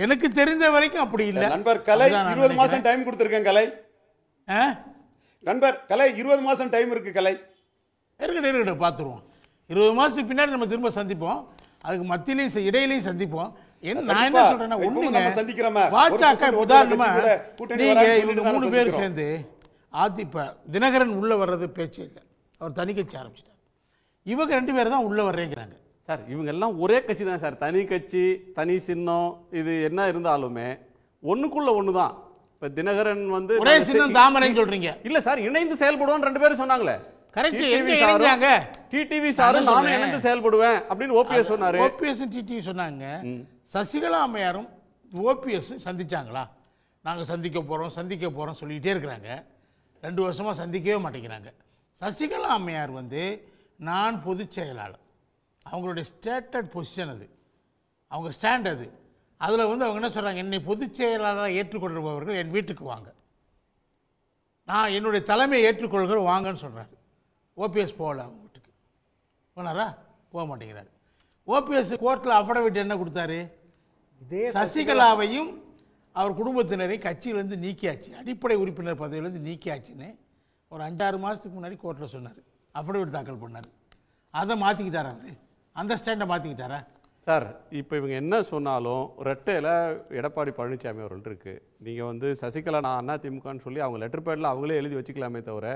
எனக்கு தெரிந்த வரைக்கும் அப்படி இல்லை. நண்பர் கலை 20 மாசம் டைம் கொடுத்திருக்கேன். கலை நண்பர் கலை 20 மாசம் டைம் இருக்கு. கலை இருக்கட்டும் பார்த்துருவோம். 20 மாசத்துக்கு பின்னாடி நம்ம திரும்ப சந்திப்போம், அதுக்கு மத்தியிலையும் இடையிலையும் சந்திப்போம். நான் என்ன சொல்றேன்னா, ஒண்ணுங்க, பாஜக உதாரணமா நீங்க இவங்க 3 பேர் சேர்ந்து இப்ப தினகரன் உள்ள வர்றது பேச்சே இல்லை, அவர் தனி கட்சி ஆரம்பிச்சிட்டார். இவங்க 2 பேர் தான் உள்ள வர்றேங்கிறாங்க. சார் இவங்க எல்லாம் ஒரே கட்சி தான் சார், தனி கட்சி தனி சின்னம் இது என்ன இருந்தாலுமே ஒண்ணுக்குள்ள ஒண்ணுதான். இப்ப தினகரன் வந்து ஒரே சின்னம் தாமரைன்னு சொல்றீங்க. இல்ல சார், இணைந்து செயல்படுவோம் ரெண்டு பேரும் சொன்னாங்களே. கரெக்ட். எங்க இணைஞ்சாங்க? டிடிவி சாரும் நானும் இணைந்து செயல்படுவேன் அப்படின்னு ஓபிஎஸ் சொன்னாரு. ஓபிஎஸ் டிடிவி சொன்னாங்க. சசிகலா அம்மையாரும் ஓபிஎஸ் சந்திச்சாங்களா? நாங்க சந்திக்க போறோம் சொல்லிட்டே இருக்கிறாங்க. 2 வருஷமா சந்திக்கவே மாட்டேங்கிறாங்க. சசிகலா அம்மையார் வந்து நான் பொதுச் செயலாளர், அவங்களுடைய ஸ்டேட்டட் பொசிஷன் அது, அவங்க ஸ்டாண்ட் அது. அதில் வந்து அவங்க என்ன சொல்கிறாங்க, என்னை பொதுச் செயலாளராக ஏற்றுக்கொள்பவர்கள் என் வீட்டுக்கு வாங்க, நான் என்னுடைய தலைமையை ஏற்றுக்கொள்கிற வாங்கன்னு சொல்கிறாரு. ஓபிஎஸ் போகல அவங்க வீட்டுக்கு. போனாரா? போக மாட்டேங்கிறாரு. ஓபிஎஸ் கோர்ட்டில் அஃபிடவிட் என்ன கொடுத்தாரு? இதே சசிகலாவையும் அவர் குடும்பத்தினரையும் கட்சியிலேருந்து நீக்கியாச்சு, அடிப்படை உறுப்பினர் பதவியிலேருந்து நீக்கியாச்சுன்னு ஒரு 5-6 மாதத்துக்கு முன்னாடி கோர்ட்டில் சொன்னார். அஃபிடவிட் தாக்கல் பண்ணார். அதை மாற்றிக்கிட்டாரா அவர்? அந்த ஸ்டாண்டை மாற்றிக்கிட்டாரா? சார் இப்போ இவங்க என்ன சொன்னாலும் ரெட்டையில் எடப்பாடி பழனிசாமி அவர்கள் இருக்கு. நீங்கள் வந்து சசிகலா நான் அதிமுகன்னு சொல்லி அவங்க லெட்டர் பேடில் அவங்களே எழுதி வச்சுக்கலாமே தவிர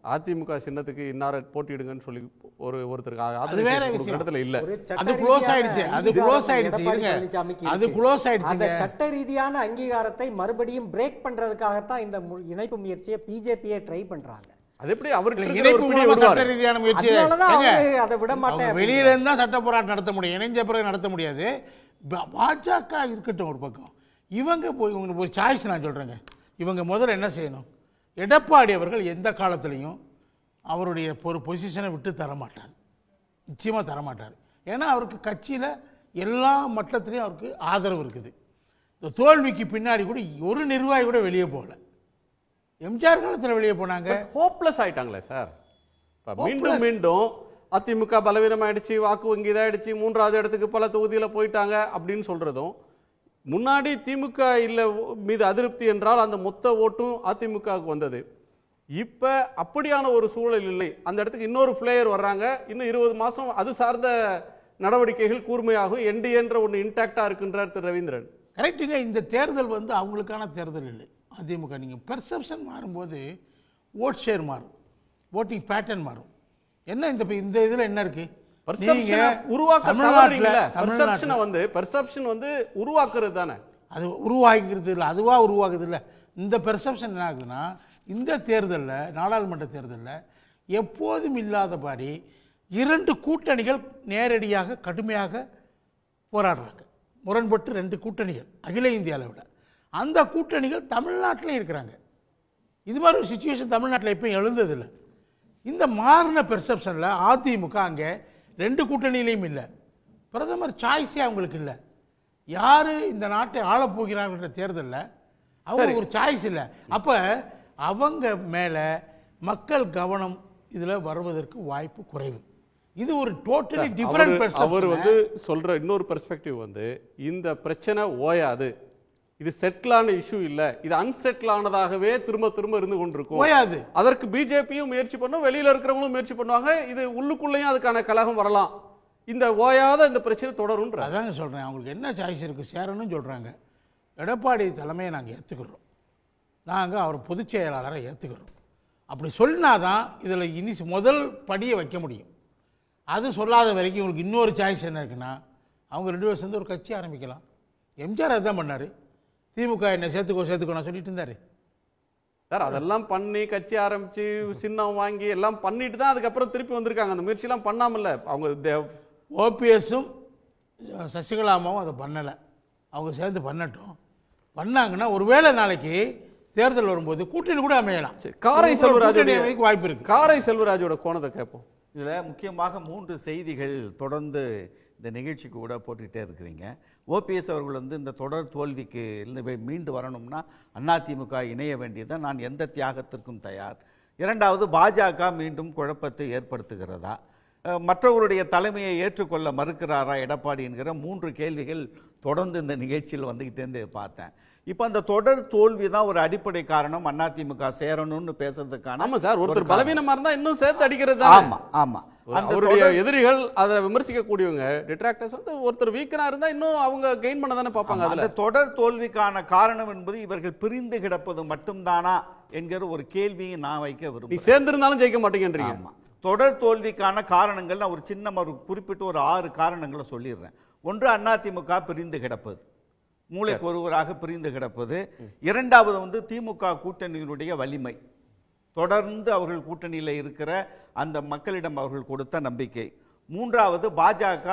அதிமுக சின்னத்துக்கு இன்னார போட்டியிடுங்கன்னு சொல்லி ஒருத்தருக்கு இடத்துல இல்ல. அது க்ளோஸ் ஆயிடுச்சு. அது க்ளோஸ் ஆயிடுச்சு. அது க்ளோஸ் ஆயிடுச்சு. அந்த சட்ட ரீதியான அங்கீகாரத்தை மறுபடியும் பிரேக் பண்றதுக்காகத்தான் இந்த இணைப்பு முயற்சியை பிஜேபியே ட்ரை பண்றாங்க. அது எப்படி அவருக்கு சட்ட ரீதியான முயற்சி? அதை விட மாட்டேன். வெளியில இருந்தா சட்ட போராட்டம் நடத்த முடியும், இணைஞ்ச பிறகு நடத்த முடியாது. பாஜக இருக்கட்டும் ஒரு பக்கம், இவங்க போய் சாய்ஸ் நான் சொல்றேங்க. இவங்க முதல்ல என்ன செய்யணும்? எடப்பாடி அவர்கள் எந்த காலத்திலையும் அவருடைய ஒரு பொசிஷனை விட்டு தரமாட்டார், நிச்சயமாக தரமாட்டார். ஏன்னா அவருக்கு கட்சியில் எல்லா மட்டத்திலையும் அவருக்கு ஆதரவு இருக்குது. இந்த தோல்விக்கு பின்னாடி கூட ஒரு நிர்வாகி கூட வெளியே போகல. எம்ஜிஆர் காலத்தில் வெளியே போனாங்க, ஹோப்லெஸ் ஆயிட்டாங்களே சார். மீண்டும் மீண்டும் அதிமுக பலவீனம் ஆயிடுச்சு, வாக்கு வங்கி இதாயிடுச்சு, 3வது இடத்துக்கு பல தொகுதியில் போயிட்டாங்க அப்படின்னு சொல்றதும், முன்னாடி திமுக இல்ல மீது அதிருப்தி என்றால் அந்த மொத்த ஓட்டும் அதிமுகவுக்கு வந்தது. இப்ப அப்படியான ஒரு சூழல் இல்லை. அந்த இடத்துக்கு இன்னொரு பிளேயர் வர்றாங்க. இன்னும் 20 மாசம் அது சார்ந்த நடவடிக்கைகள் கூர்மையாகும். என்டிஏன்ற ஒன்று இன்டாக்டா இருக்குன்றார் திரு ரவீந்திரன். கரெக்டுங்க. இந்த தேர்தல் வந்து அவங்களுக்கான தேர்தல் இல்லை. அதிமுக நீங்க பெர்செப்ஷன் மாறும்போது ஓட் ஷேர் மாறும், ஓட்டிங் பேட்டர்ன் மாறும். என்ன இந்த இதுல என்ன இருக்கு? உருவாக்குறது தானே, அது உருவாக்குறது இல்லை, அதுவா உருவாக்குது இல்லை. இந்த பெர்செப்ஷன் என்ன ஆகுதுன்னா, இந்த தேர்தலில், நாடாளுமன்ற தேர்தலில் எப்போதும் இல்லாதபடி 2 கூட்டணிகள் நேரடியாக கடுமையாக போராடுறாங்க. முரண்பட்டு 2 கூட்டணிகள் அகில இந்திய அளவில். அந்த கூட்டணிகள் தமிழ்நாட்டிலே இருக்கிறாங்க. இது மாதிரி ஒரு சிச்சுவேஷன் தமிழ்நாட்டில் எப்பயும் எழுந்ததில்லை. இந்த மாறின பெர்செப்ஷனில் அதிமுக அங்கே 2 கூட்டணியிலையும் இல்லை. பிரதமர் சாய்ஸே அவங்களுக்கு இல்லை. யாரு இந்த நாட்டை ஆளப்போகிறார்கள் தேர்தலில் அவங்க ஒரு சாய்ஸ் இல்லை. அப்போ அவங்க மேலே மக்கள் கவனம் இதில் வருவதற்கு வாய்ப்பு குறைவு. இது ஒரு டோட்டலி டிஃபரண்ட் பெர்ஸ்பெக்டிவ். அவர் வந்து சொல்ற இன்னொரு பெர்ஸ்பெக்டிவ் வந்து, இந்த பிரச்சனை ஓயாது, இது செட்டிலான இஷ்யூ இல்ல, இது அன்செட்டில் ஆனதாகவே திரும்ப திரும்ப இருந்து கொண்டிருக்கும். ஓயாது. அதற்கு பிஜேபியும் முயற்சி பண்ணும், வெளியில இருக்கிறவங்களும் முயற்சி பண்ணுவாங்க. இது உள்ளுக்குள்ளேயும் அதுக்கான கலகம் வரலாம். இந்த ஓயாத இந்த பிரச்சனை தொடரும். அதாங்க சொல்றேன். அவங்களுக்கு என்ன சாய்ஸ் இருக்கு? சேரணும்னு சொல்றாங்க. எடப்பாடி தலைமையை நாங்கள் ஏற்றுக்கிறோம், நாங்கள் அவர் பொதுச் செயலாளரை ஏற்றுக்கிறோம். அப்படி சொன்னாதான் இதில் இனி முதல் படியை வைக்க முடியும். அது சொல்லாத வரைக்கும் உங்களுக்கு இன்னொரு சாய்ஸ் என்ன இருக்குன்னா, அவங்க 2 பேரும் சேர்ந்து ஒரு கட்சி ஆரம்பிக்கலாம். எம்ஜிஆர் அதுதான் பண்ணார். திமுக என்ன சேர்த்துக்கோ நான் சொல்லிட்டு இருந்தாரு சார். அதெல்லாம் பண்ணி கட்சி ஆரம்பிச்சு சின்னம் வாங்கி எல்லாம் பண்ணிட்டு தான் அதுக்கப்புறம் திருப்பி வந்திருக்காங்க. அந்த முயற்சியெல்லாம் பண்ணாமல்ல அவங்க. ஓபிஎஸும் சசிகலாமாவும் அதை பண்ணலை. அவங்க சேர்ந்து பண்ணட்டும். பண்ணாங்கன்னா ஒருவேளை நாளைக்கு தேர்தல் வரும்போது கூட்டணி கூட அமையலாம். காரை செல்வராஜ் வாய்ப்பு இருக்கு. காரை செல்வராஜோட கோணத்தை கேட்போம். இதில் முக்கியமாக 3 செய்திகள் தொடர்ந்து இந்த நிகழ்ச்சிக்கு கூட போட்டுக்கிட்டே இருக்கிறீங்க. ஓபிஎஸ் அவர்கள் வந்து இந்த தொடர் தோல்விக்கு மீண்டு வரணும்னா அதிமுக இணைய வேண்டியதான், நான் எந்த தியாகத்திற்கும் தயார். 2வது, பாஜக மீண்டும் குழப்பத்தை ஏற்படுத்துகிறதா, மற்றவருடைய தலைமையை ஏற்றுக்கொள்ள மறுக்கிறாரா எடப்பாடி என்கிற 3 கேள்விகள் தொடர்ந்து இந்த நிகழ்ச்சியில் வந்துகிட்டே பார்த்தேன். இப்போ அந்த தொடர் தோல்வி தான் ஒரு அடிப்படை காரணம் அதிமுக சேரணும்னு பேசுறதுக்கான. ஆமா சார், ஒருத்தர் பலவீனமா இருந்தா இன்னும் சேர்த்து அடிக்கிறது. ஆமா ஆமா, அவருடைய எதிரிகள் அதை விமர்சிக்க கூடியவங்க டிட்ராக்டர்ஸ் வந்து ஒருத்தர் வீக்கனா இருந்தா இன்னும் அவங்க கெயின் பண்ண தானே பார்ப்பாங்க. அந்த தொடர் தோல்விக்கான காரணம் என்பது இவர்கள் பிரிந்து கிடப்பது மட்டும்தானா என்கிற ஒரு கேள்வியை நான் வைக்க விரும்புகிறேன். நீ சேர்ந்திருந்தாலும் ஜெயிக்க மாட்டேங்கன்றீங்க. தொடர் தோல்விக்கான காரணங்கள் நான் ஒரு சின்ன ஒரு குறிப்பிட்டு ஒரு 6 காரணங்களை சொல்லிடுறேன். ஒன்று, அதிமுக பிரிந்து கிடப்பது, மூளைக்கு ஒருவராக பிரிந்து கிடப்பது. இரண்டாவது வந்து திமுக கூட்டணியினுடைய வலிமை, தொடர்ந்து அவர்கள் கூட்டணியில் இருக்கிற அந்த மக்களிடம் அவர்கள் கொடுத்த நம்பிக்கை. மூன்றாவது, பாஜக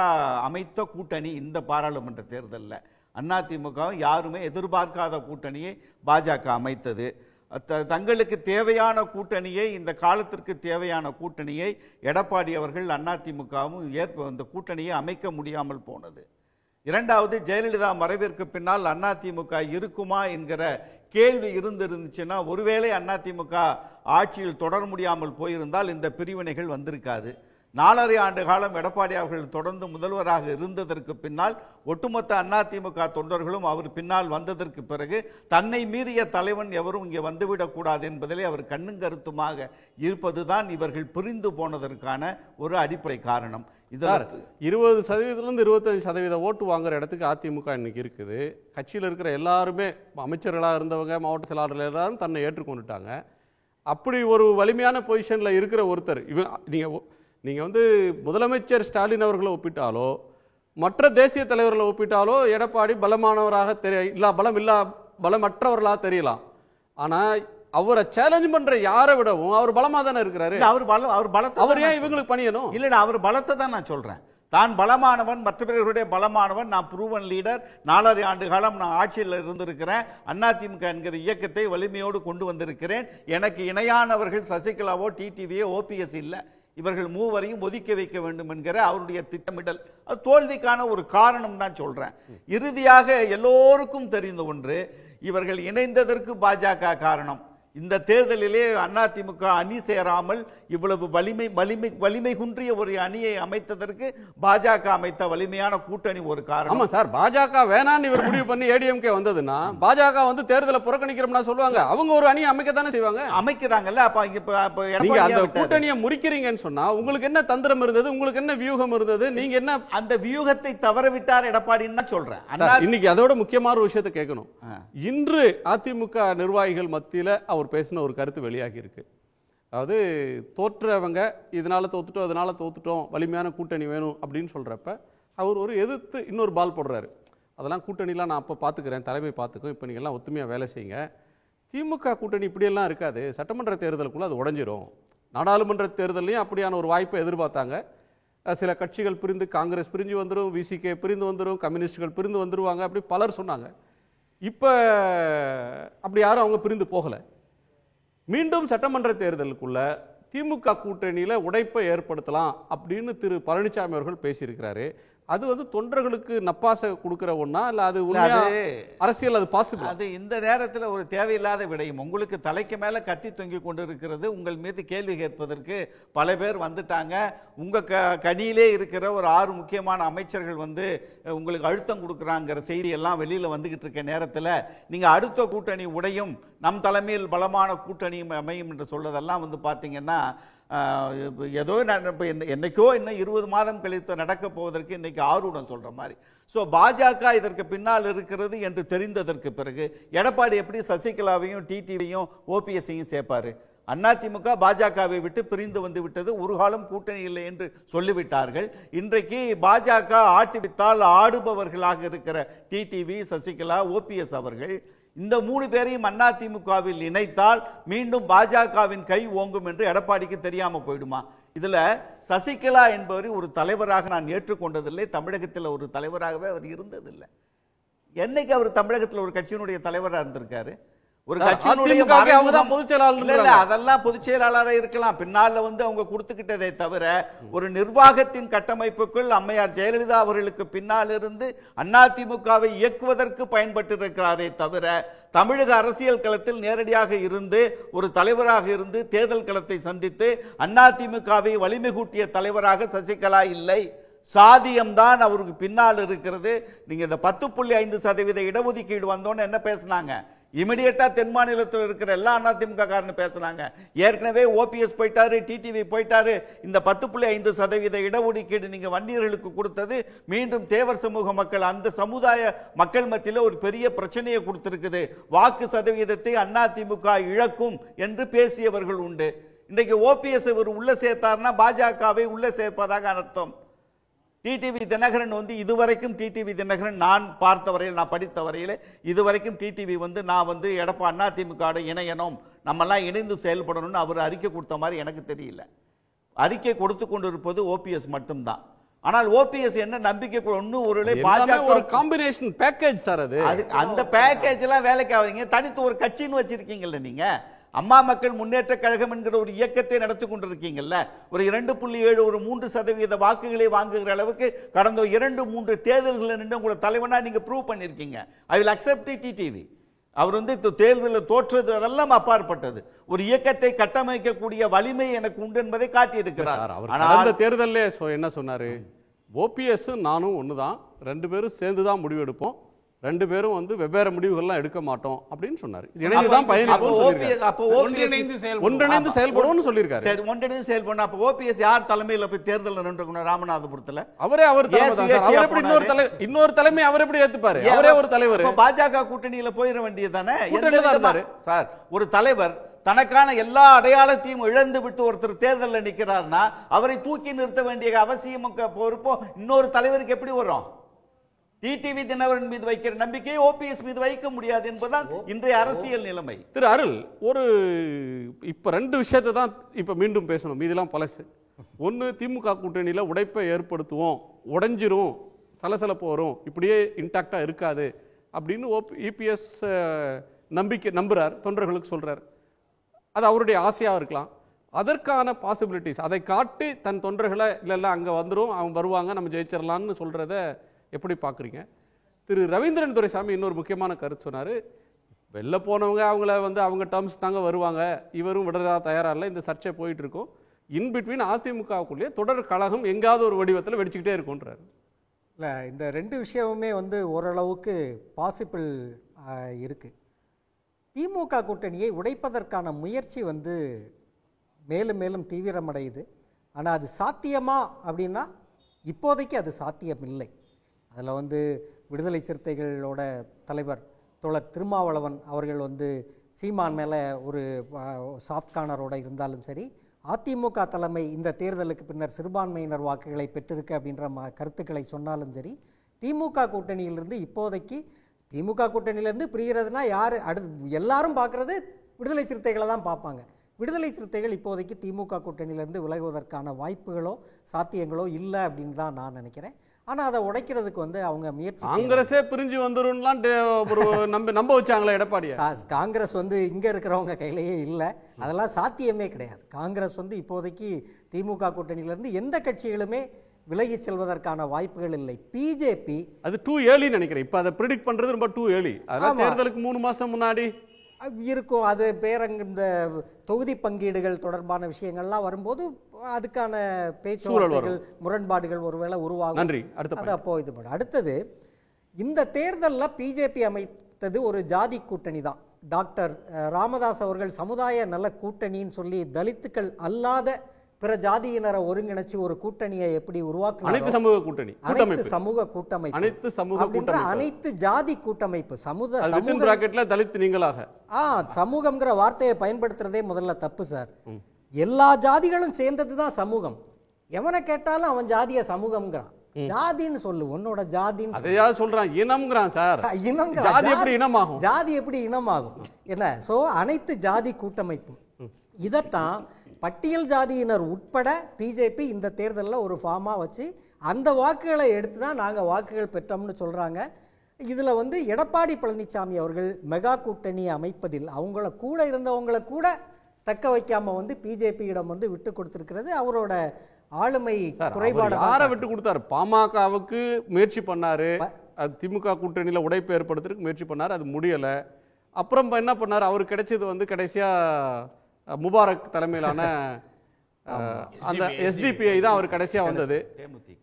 அமைத்த கூட்டணி. இந்த பாராளுமன்ற தேர்தலில் அதிமுக யாருமே எதிர்பார்க்காத கூட்டணியை பாஜக அமைத்தது. தங்களுக்கு தேவையான கூட்டணியை, இந்த காலத்திற்கு தேவையான கூட்டணியை எடப்பாடி அவர்கள் அதிமுகவும் இந்த கூட்டணியை அமைக்க முடியாமல் போனது. இரண்டாவது, ஜெயலலிதா மறைவிற்கு பின்னால் அதிமுக இருக்குமா என்கிற கேள்வி இருந்துச்சுன்னா, ஒருவேளை அதிமுக ஆட்சியில் தொடர முடியாமல் போயிருந்தால் இந்த பிரிவினைகள் வந்திருக்காது. 4.5 ஆண்டு காலம் எடப்பாடி அவர்கள் தொடர்ந்து முதல்வராக இருந்ததற்கு பின்னால் ஒட்டுமொத்த அதிமுக தொண்டர்களும் அவர் பின்னால் வந்ததற்கு பிறகு தன்னை மீறிய தலைவன் எவரும் இங்கே வந்துவிடக்கூடாது என்பதிலே அவர் கண்ணும் கருத்துமாக இருப்பதுதான் இவர்கள் பிரிந்து போனதற்கான ஒரு அடிப்படை காரணம். 20%லேருந்து 25% ஓட்டு வாங்குற இடத்துக்கு அதிமுக இன்னைக்கு இருக்குது. கட்சியில் இருக்கிற எல்லாருமே, அமைச்சர்களாக இருந்தவங்க, மாவட்ட செயலாளர்கள் எல்லாரும் தன்னை ஏற்றுக்கொண்டுட்டாங்க. அப்படி ஒரு வலிமையான பொசிஷனில் இருக்கிற ஒருத்தர் நீங்கள் வந்து முதலமைச்சர் ஸ்டாலின் அவர்களை ஒப்பிட்டாலோ மற்ற தேசிய தலைவர்களை ஒப்பிட்டாலோ எடப்பாடி பலமானவராக பலமற்றவர்களாக தெரியலாம். ஆனால் அவரை சேலஞ்ச் பண்ற யாரை விடவும் அவர் பலமா தானே இருக்கிறாரு. அவர் ஏன் இவங்களுக்கு பணியணும்? இல்ல, அவர் பலத்தை தான் நான் சொல்றேன். தான் பலமானவன், மற்றவர்களுடைய பலமானவன், நான் ப்ரூவன் லீடர், 4.5 ஆண்டு காலம் நான் ஆட்சியில் இருந்திருக்கிறேன், அதிமுக என்கிற இயக்கத்தை வலிமையோடு கொண்டு வந்திருக்கிறேன், எனக்கு இணையானவர்கள் சசிகலாவோ டிடிவியோ ஓபிஎஸ் இல்லை, இவர்கள் மூவரையும் ஒதுக்கி வைக்க வேண்டும் என்கிற அவருடைய திட்டமிடல் அது தோல்விக்கான ஒரு காரணம் தான் சொல்றேன். இறுதியாக எல்லோருக்கும் தெரிந்த ஒன்று, இவர்கள் இணைந்ததற்கு பாஜக காரணம். இந்த தேர்தலிலே அதிமுக அணி சேராமல் இவ்வளவு வலிமை குன்றிய ஒரு அணியை அமைத்ததற்கு பாஜக அமைத்த வலிமையான கூட்டணி ஒரு காரணம். ஆமா சார், பாஜக வேணான்னு இவர் முடிவு பண்ணி ஏடிஎம்கே வந்ததுன்னா பாஜக வந்து தேர்தலை புறக்கணிக்கிறோம்னா சொல்லுவாங்க, அவங்க ஒரு அணி அமைக்க தானே செய்வாங்க. அமைக்கிறாங்கல்ல. நீங்க அந்த கூட்டணியை முறிக்கிறீங்கன்னு சொன்னா உங்களுக்கு என்ன தந்திரம் இருந்தது, உங்களுக்கு என்ன வியூகம் இருந்தது, நீங்க என்ன அந்த வியூகத்தை தவறவிட்டார் எடப்பாடின்னு சொல்றேன். இன்னைக்கு அதோட முக்கியமான ஒரு விஷயத்தை கேட்கணும். இன்று அதிமுக நிர்வாகிகள் மத்தியில அவர் பேசின ஒரு கருத்து வெளியாகி இருக்கு. அதாவது தோற்றவங்க இதனால தோத்துட்டோம் அதனால தோத்துட்டோம், வலிமையான கூட்டணி வேணும் அப்படின்னு சொல்றப்ப அவர் ஒரு எதிர்த்து இன்னொரு பால் போடுறாரு. அதெல்லாம் கூட்டணிலாம் நான் அப்போ பார்த்துக்கிறேன், தலைமை பார்த்துக்கும், இப்போ நீங்கள்லாம் ஒத்துமையாக வேலை செய்யுங்க. திமுக கூட்டணி இப்படியெல்லாம் இருக்காது, சட்டமன்ற தேர்தலுக்குள்ளே அது உடஞ்சிரும். நாடாளுமன்ற தேர்தலையும் அப்படியான ஒரு வாய்ப்பை எதிர்பார்த்தாங்க. சில கட்சிகள் பிரிந்து, காங்கிரஸ் பிரிஞ்சு வந்துடும், விசிகே பிரிந்து வந்துடும், கம்யூனிஸ்டுகள் பிரிந்து வந்துடுவாங்க, அப்படி பலர் சொன்னாங்க. இப்போ அப்படி யாரும் அவங்க பிரிந்து போகலை. மீண்டும் சட்டமன்ற தேர்தலுக்குள்ள திமுக கூட்டணியில் உடைப்பை ஏற்படுத்தலாம் அப்படின்னு திரு பழனிசாமி அவர்கள் பேசியிருக்கிறாரு. அது வந்து தொண்டர்களுக்கு நப்பாசை கொடுக்கிற ஒண்ணா இல்ல அது அரசியல் அது பாசிபிள்? அது இந்த நேரத்தில் ஒரு தேவையில்லாத விடயம். உங்களுக்கு தலைக்கு மேல கத்தி தொங்கி கொண்டு இருக்கிறது, உங்கள் மீது கேள்வி கேட்பதற்கு பல பேர் வந்துட்டாங்க. உங்க கணியிலே இருக்கிற ஒரு 6 முக்கியமான அமைச்சர்கள் வந்து உங்களுக்கு அழுத்தம் கொடுக்குறாங்கிற செய்தி எல்லாம் வெளியில வந்துகிட்டு இருக்க நேரத்தில் நீங்க அடுத்த கூட்டணி உடையும், நம் தலைமையில் பலமான கூட்டணியும் அமையும் என்று சொல்றதெல்லாம் வந்து பார்த்தீங்கன்னா ஏதோ என்னைக்கோ இன்னும் 20 மாதம் கழித்து நடக்க போவதற்கு இன்னைக்கு ஆர்வம் சொல்ற மாதிரி. ஸோ பாஜக இதற்கு பின்னால் இருக்கிறது என்று தெரிந்ததற்கு பிறகு எடப்பாடி எப்படி சசிகலாவையும் டிடிவியும் ஓபிஎஸ்ஸையும் சேர்ப்பாரு? அதிமுக பாஜகவை விட்டு பிரிந்து வந்து விட்டது, ஒரு காலம் கூட்டணி இல்லை என்று சொல்லிவிட்டார்கள். இன்றைக்கு பாஜக ஆட்டிவித்தால் ஆடுபவர்களாக இருக்கிற டிடிவி, சசிகலா, ஓபிஎஸ் அவர்கள் இந்த 3 பேரையும் அதிமுகவில் இணைத்தால் மீண்டும் பாஜகவின் கை ஓங்கும் என்று எடப்பாடிக்கு தெரியாம போயிடுமா? இதுல சசிகலா என்பவரை ஒரு தலைவராக நான் ஏற்றுக்கொண்டதில்லை, தமிழகத்தில் ஒரு தலைவராகவே அவர் இருந்ததில்லை. என்னைக்கு அவர் தமிழகத்தில் ஒரு கட்சியினுடைய தலைவராக இருந்திருக்காரு? ஒரு கட்சியினுடைய அதெல்லாம் பொதுச் செயலாளராக இருக்கலாம், பின்னால வந்து அவங்க கொடுத்துக்கிட்டதை தவிர ஒரு நிர்வாகத்தின் கட்டமைப்புக்குள் அம்மையார் ஜெயலலிதா அவர்களுக்கு பின்னால் இருந்து அதிமுகவை இயக்குவதற்கு பயன்பட்டு இருக்கிறாரே தவிர தமிழக அரசியல் களத்தில் நேரடியாக இருந்து ஒரு தலைவராக இருந்து தேர்தல் களத்தை சந்தித்து அதிமுகவை வலிமை கூட்டிய தலைவராக சசிகலா இல்லை. சாதியம்தான் அவருக்கு பின்னால் இருக்கிறது. நீங்க இந்த 10.5% இடஒதுக்கீடு வந்தோன்னு என்ன பேசினாங்க? இமிடியேட்டா தென் மாநிலத்தில் இருக்கிற எல்லா அதிமுக காரனும் பேசினாங்க. ஏற்கனவே ஓபிஎஸ் போயிட்டாரு, டிடிவி போயிட்டாரு. இந்த 10.5% இடஒதுக்கீடு நீங்க வன்னியர்களுக்கு கொடுத்தது மீண்டும் தேவர் சமூக மக்கள், அந்த சமுதாய மக்கள் மத்தியில் ஒரு பெரிய பிரச்சனையை கொடுத்திருக்குது. வாக்கு சதவீதத்தை அதிமுக இழக்கும் என்று பேசியவர்கள் உண்டு. இன்றைக்கு ஓபிஎஸ் இவர் உள்ள சேர்த்தாருன்னா பாஜகவை உள்ள சேர்ப்பதாக அர்த்தம். டிடிவி தினகரன் வந்து இதுவரைக்கும் டிடிவி தினகரன் நான் பார்த்த வரையில், நான் படித்த வரையில் இதுவரைக்கும் டிடிவி வந்து நான் வந்து அதிமுக இணையணும், நம்மெல்லாம் இணைந்து செயல்படணும்னு அவர் அறிக்கை கொடுத்த மாதிரி எனக்கு தெரியல. அறிக்கை கொடுத்து கொண்டிருப்பது ஓபிஎஸ் மட்டும்தான். ஆனால் ஓபிஎஸ் என்ன நம்பிக்கை பாஜக ஒரு காம்பினேஷன் பேக்கேஜ் சார், அது அந்த பேக்கேஜ் எல்லாம் வேலைக்கு ஆகுதுங்க. தனித்து ஒரு கட்சின்னு வச்சிருக்கீங்கல்ல நீங்க, அம்மா மக்கள் முன்னேற்ற கழகம் என்கிற ஒரு இயக்கத்தை நடத்தி கொண்டிருக்கீங்கல்ல. ஒரு 2.7 ஒரு 3% வாக்குகளை வாங்குகிற அளவுக்கு கடந்த 2-3 தேர்தல்கள் நின்று உங்களை தலைவனா நீங்க ப்ரூவ் பண்ணிருக்கீங்க. I will accept TTV. அவர் வந்து தேர்தலில் தோற்றது அதெல்லாம் அப்பாற்பட்டது. ஒரு இயக்கத்தை கட்டமைக்கக்கூடிய வலிமை எனக்கு உண்டு என்பதை காட்டியிருக்கிறார். அந்த தேர்தலே என்ன சொன்னாரு, ஓபிஎஸ் நானும் ஒண்ணுதான், 2 பேரும் சேர்ந்துதான் முடிவெடுப்போம், 2 பேரும் வந்து வெவ்வேறு முடிவுகள்லாம் எடுக்க மாட்டோம் அப்படின்னு சொன்னாரு. இணைந்துதான் ஒன்றிணைந்து செயல்படுவோம்னு சொல்லியிருக்காரு. சரி, ஒன்றிணைந்து செயல்படணும். அப்ப ஓபிஎஸ் யார் தலைமையில் போய் தேர்தல் நின்றுக்கணும்? ராமநாதபுரத்துல அவர் இன்னொரு தலைமை அவர் எப்படி ஏத்துப்பாரு? அவரே ஒரு தலைவர். பாஜக கூட்டணியில போயிட வேண்டியதானே சார். ஒரு தலைவர் தனக்கான எல்லா அடையாளத்தையும் இழந்து விட்டு ஒருத்தர் தேர்தலில் நிற்கிறார்னா அவரை தூக்கி நிறுத்த வேண்டிய அவசியம் பொறுப்போம் இன்னொரு தலைவருக்கு எப்படி வரும்? டிடிவி தினகரன் மீது வைக்கிற நம்பிக்கையை ஓபிஎஸ் மீது வைக்க முடியாது என்பதுதான் இன்றைய அரசியல் நிலைமை. திரு அருள், ஒரு இப்ப 2 விஷயத்தை தான் இப்ப மீண்டும் பேசணும், இதெல்லாம் பழசு. ஒன்னு, திமுக கூட்டணியில உடைப்பை ஏற்படுத்துவோம், உடைஞ்சிரும், சலசலப்பு வரும், இப்படியே இன்டாக்டா இருக்காது அப்படின்னு இபிஎஸ் நம்புறார், தொண்டர்களுக்கு சொல்றார். அது அவருடைய ஆசையா இருக்கலாம். அதற்கான பாசிபிலிட்டிஸ் அதை காட்டி தன் தொண்டர்களை இல்ல அங்க வந்துரும், அவங்க வருவாங்க, நம்ம ஜெயிச்சிடலாம்னு சொல்றத எப்படி பார்க்குறீங்க? திரு ரவீந்திரன் துரைசாமி இன்னொரு முக்கியமான கருத்து சொன்னார். வெளில போனவங்க அவங்கள வந்து அவங்க டேர்ம்ஸ் தாங்க வருவாங்க, இவரும் விடுறதா தயாராக இல்லை, இந்த சர்ச்சை போயிட்டு இருக்கும். இன்பிட்வீன் அதிமுகவுக்குள்ளேயே தொடர் கழகம் எங்காவது ஒரு வடிவத்தில் வெடிச்சுக்கிட்டே இருக்கும்ன்றார். இல்லை, இந்த 2 விஷயமுமே வந்து ஓரளவுக்கு பாசிபிள் இருக்குது. திமுக கூட்டணியை உடைப்பதற்கான முயற்சி வந்து மேலும் மேலும் தீவிரமடையுது. ஆனால் அது சாத்தியமா அப்படின்னா இப்போதைக்கு அது சாத்தியமில்லை. அதில் வந்து விடுதலை சிறுத்தைகளோட தலைவர் தோழர் திருமாவளவன் அவர்கள் வந்து சீமான் மேலே ஒரு சாஃப்ட் கார்னரோடு இருந்தாலும் சரி, அதிமுக தலைமை இந்த தேர்தலுக்கு பின்னர் சிறுபான்மையினர் வாக்குகளை பெற்றிருக்கு அப்படின்ற கருத்துக்களை சொன்னாலும் சரி, திமுக கூட்டணியிலிருந்து இப்போதைக்கு திமுக கூட்டணியிலேருந்து பிரிகிறதுனா யார் அடுத்து எல்லாரும் பார்க்குறது விடுதலை சிறுத்தைகளை தான் பார்ப்பாங்க. விடுதலை சிறுத்தைகள் இப்போதைக்கு திமுக கூட்டணியிலேருந்து விலகுவதற்கான வாய்ப்புகளோ சாத்தியங்களோ இல்லை அப்படின்னு தான் நான் நினைக்கிறேன். ஆனால் அதை உடைக்கிறதுக்கு வந்து அவங்க முயற்சி, காங்கிரஸே பிரிஞ்சு வந்துரும்லாம் ஒரு நம்ப வச்சாங்களா எடப்பாடி? காங்கிரஸ் வந்து இங்கே இருக்கிறவங்க கையிலேயே இல்லை, அதெல்லாம் சாத்தியமே கிடையாது. காங்கிரஸ் வந்து இப்போதைக்கு திமுக கூட்டணியிலேருந்து எந்த கட்சிகளுமே விலகி செல்வதற்கான வாய்ப்புகள் இல்லை. பிஜேபி அது டூ ஏர்லி நினைக்கிறேன். இப்போ அதை ப்ரிடிக்ட் பண்ணுறது ரொம்ப டூ ஏர்லி. அதான் தேர்தலுக்கு 3 மாதம் முன்னாடி இருக்கும். அது இந்த தொகுதி பங்கீடுகள் தொடர்பான விஷயங்கள்லாம் வரும்போது அதுக்கான பேச்சுவார்த்தைகள் முரண்பாடுகள் ஒருவேளை உருவாகும். நன்றி. அது அப்போ இது பண்ண. அடுத்தது, இந்த தேர்தலில் பிஜேபி அமைத்தது ஒரு ஜாதி கூட்டணி தான். டாக்டர் ராமதாஸ் அவர்கள் சமுதாய நல கூட்டணின்னு சொல்லி தலித்துக்கள் அல்லாத பிற ஜாதியினரை ஒருங்கிணைச்சு ஒரு கூட்டணியை எப்படி உருவாக்க, அனைத்து சமூக கூட்டணி, சமூக கூட்டமைப்பு, அனைத்து ஜாதி கூட்டமைப்பு, தலித் நீங்களாக சமூகம்ங்கிற வார்த்தையை பயன்படுத்துறதே முதல்ல தப்பு சார். எல்லா ஜாதிகளும் சேர்ந்ததுதான் சமூகம். எவனை கேட்டாலும் அவன் ஜாதிய சமூகம்ங்கிறான். ஜாதின்னு சொல்லு, உன்னோட ஜாதின்னு அதையாவது சொல்றான், இனம்ங்கிறான் சார். இனம், ஜாதி எப்படி இனமாகும்? ஜாதி எப்படி இனமாகும்? என்ன? சோ அனைத்து ஜாதி கூட்டமைப்பு, இதத்தான் பட்டியல் ஜாதியினர் உட்பட பிஜேபி இந்த தேர்தலில் ஒரு ஃபார்மாக வச்சு அந்த வாக்குகளை எடுத்து தான் நாங்கள் வாக்குகள் பெற்றோம்னு சொல்கிறாங்க. இதில் வந்து எடப்பாடி பழனிசாமி அவர்கள் மெகா கூட்டணி அமைப்பதில் அவங்கள கூட இருந்தவங்களை கூட தக்க வைக்காமல் வந்து பிஜேபியிடம் வந்து விட்டு கொடுத்துருக்கிறது அவரோட ஆளுமை குறைபாடு. யாரை விட்டு கொடுத்தாரு? பாமகவுக்கு முயற்சி பண்ணாரு, அது திமுக கூட்டணியில் உடைப்பு ஏற்படுத்துறதுக்கு முயற்சி பண்ணார், அது முடியலை. அப்புறம் என்ன பண்ணார்? அவருக்கு கிடைச்சது வந்து கடைசியாக முபாரக் தலைமையிலான அந்த எஸ்டிபிஐ தான் அவர் கடைசியா வந்தது.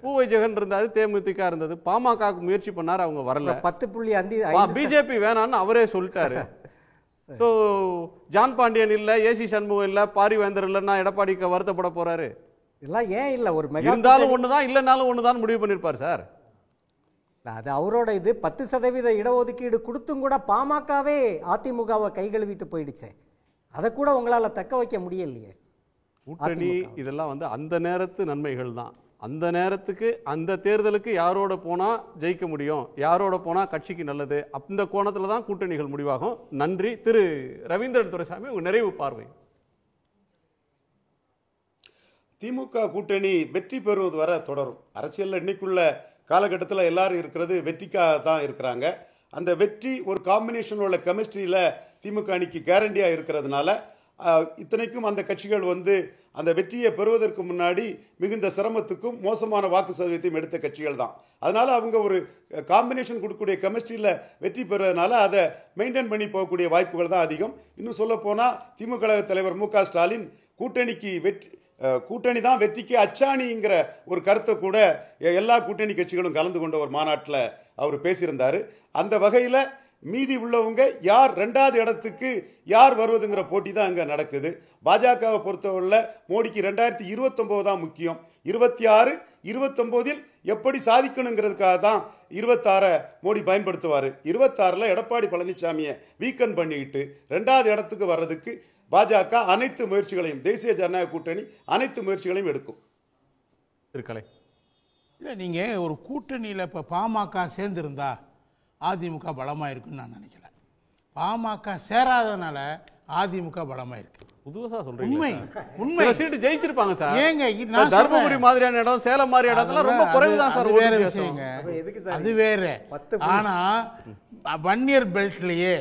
பூவை ஜெகன் இருந்தாரு, தேமுதிக இருந்தது. பாமகவுக்கு முயற்சி பண்ணார், அவங்க வரல. 10.5 பிஜேபி வேணான்னு அவரே சொல்லிட்டாரு. ஸோ ஜான் பாண்டியன் இல்ல, ஏசி சண்முகம் இல்ல, பாரிவேந்தர் இல்லைன்னா எடப்பாடிக்கு வருத்தப்பட போறாரு. இதெல்லாம் ஏன் இல்லை? ஒரு இருந்தாலும் ஒண்ணுதான், இல்லைனாலும் ஒண்ணுதான் முடிவு பண்ணிருப்பார் சார். அது அவரோட இது. 10% இடஒதுக்கீடு கொடுத்தும் கூட பாமகவே அதிமுகவை கை கழுவிட்டு போயிடுச்சு. அதை கூட உங்களால் தக்க வைக்க முடியலையே. கூட்டணி இதெல்லாம் வந்து அந்த நேரத்து நன்மைகள் தான். அந்த நேரத்துக்கு அந்த தேர்தலுக்கு யாரோட போனால் ஜெயிக்க முடியும், யாரோட போனால் கட்சிக்கு நல்லது, அந்த கோணத்தில் தான் கூட்டணிகள் முடிவாகும். நன்றி. திரு ரவீந்திரன் துரைசாமி, உங்கள் நிறைவு பார்வை. திமுக கூட்டணி வெற்றி பெறுவது வரை தொடரும். அரசியலில் இன்னைக்குள்ள காலகட்டத்தில் எல்லாரும் இருக்கிறது வெற்றிக்காக தான் இருக்கிறாங்க. அந்த வெற்றி ஒரு காம்பினேஷன் உள்ள கெமிஸ்ட்ரியில் திமுக அணிக்கு கேரண்டியாக இருக்கிறதுனால இத்தனைக்கும் அந்த கட்சிகள் வந்து அந்த வெற்றியை பெறுவதற்கு முன்னாடி மிகுந்த சிரமத்துக்கும் மோசமான வாக்கு சதவீதத்தையும் எடுத்த கட்சிகள் தான். அதனால அவங்க ஒரு காம்பினேஷன் கொடுக்கக்கூடிய கெமிஸ்ட்ரியில் வெற்றி பெறுவதனால அதை மெயின்டைன் பண்ணி போகக்கூடிய வாய்ப்புகள் தான் அதிகம். இன்னும் சொல்ல போனால் திமுக தலைவர் மு க ஸ்டாலின் கூட்டணி தான் வெற்றிக்கு அச்சாணிங்கிற ஒரு கருத்தை கூட எல்லா கூட்டணி கட்சிகளும் கலந்து கொண்ட ஒரு மாநாட்டில் அவர் பேசியிருந்தார். அந்த வகையில் மீதி உள்ளவங்க யார் ரெண்டாவது இடத்துக்கு யார் வருவதுங்கிற போட்டி தான் அங்கே நடக்குது. பாஜகவை பொறுத்தவரையில் மோடிக்கு 2029 தான் முக்கியம். 26, 29 எப்படி சாதிக்கணுங்கிறதுக்காக தான் 26 மோடி பயன்படுத்துவார். 26 எடப்பாடி பழனிசாமியை வீக்கன் பண்ணிக்கிட்டு ரெண்டாவது இடத்துக்கு வர்றதுக்கு பாஜக அனைத்து முயற்சிகளையும், தேசிய ஜனநாயக கூட்டணி அனைத்து முயற்சிகளையும் எடுக்கும். இருக்கலை இல்லை, நீங்கள் ஒரு கூட்டணியில் இப்போ பாமக சேர்ந்துருந்தா அதிமுக பலமாக இருக்குன்னு நான் நினைக்கல. பாமக சேராதனால அதிமுக பலமாக இருக்கு. புதுசா சொல்றீங்க. உண்மை உண்மை சீட்டு ஜெயிச்சிருப்பாங்க சார். ஏங்க தர்மபுரி மாதிரியான இடம், சேலம் மாதிரி இடத்துல ரொம்ப குறைவு தான் சார். வேற விஷயங்க, அது வேற. ஆனா வன்னியர் பெல்ட்லயே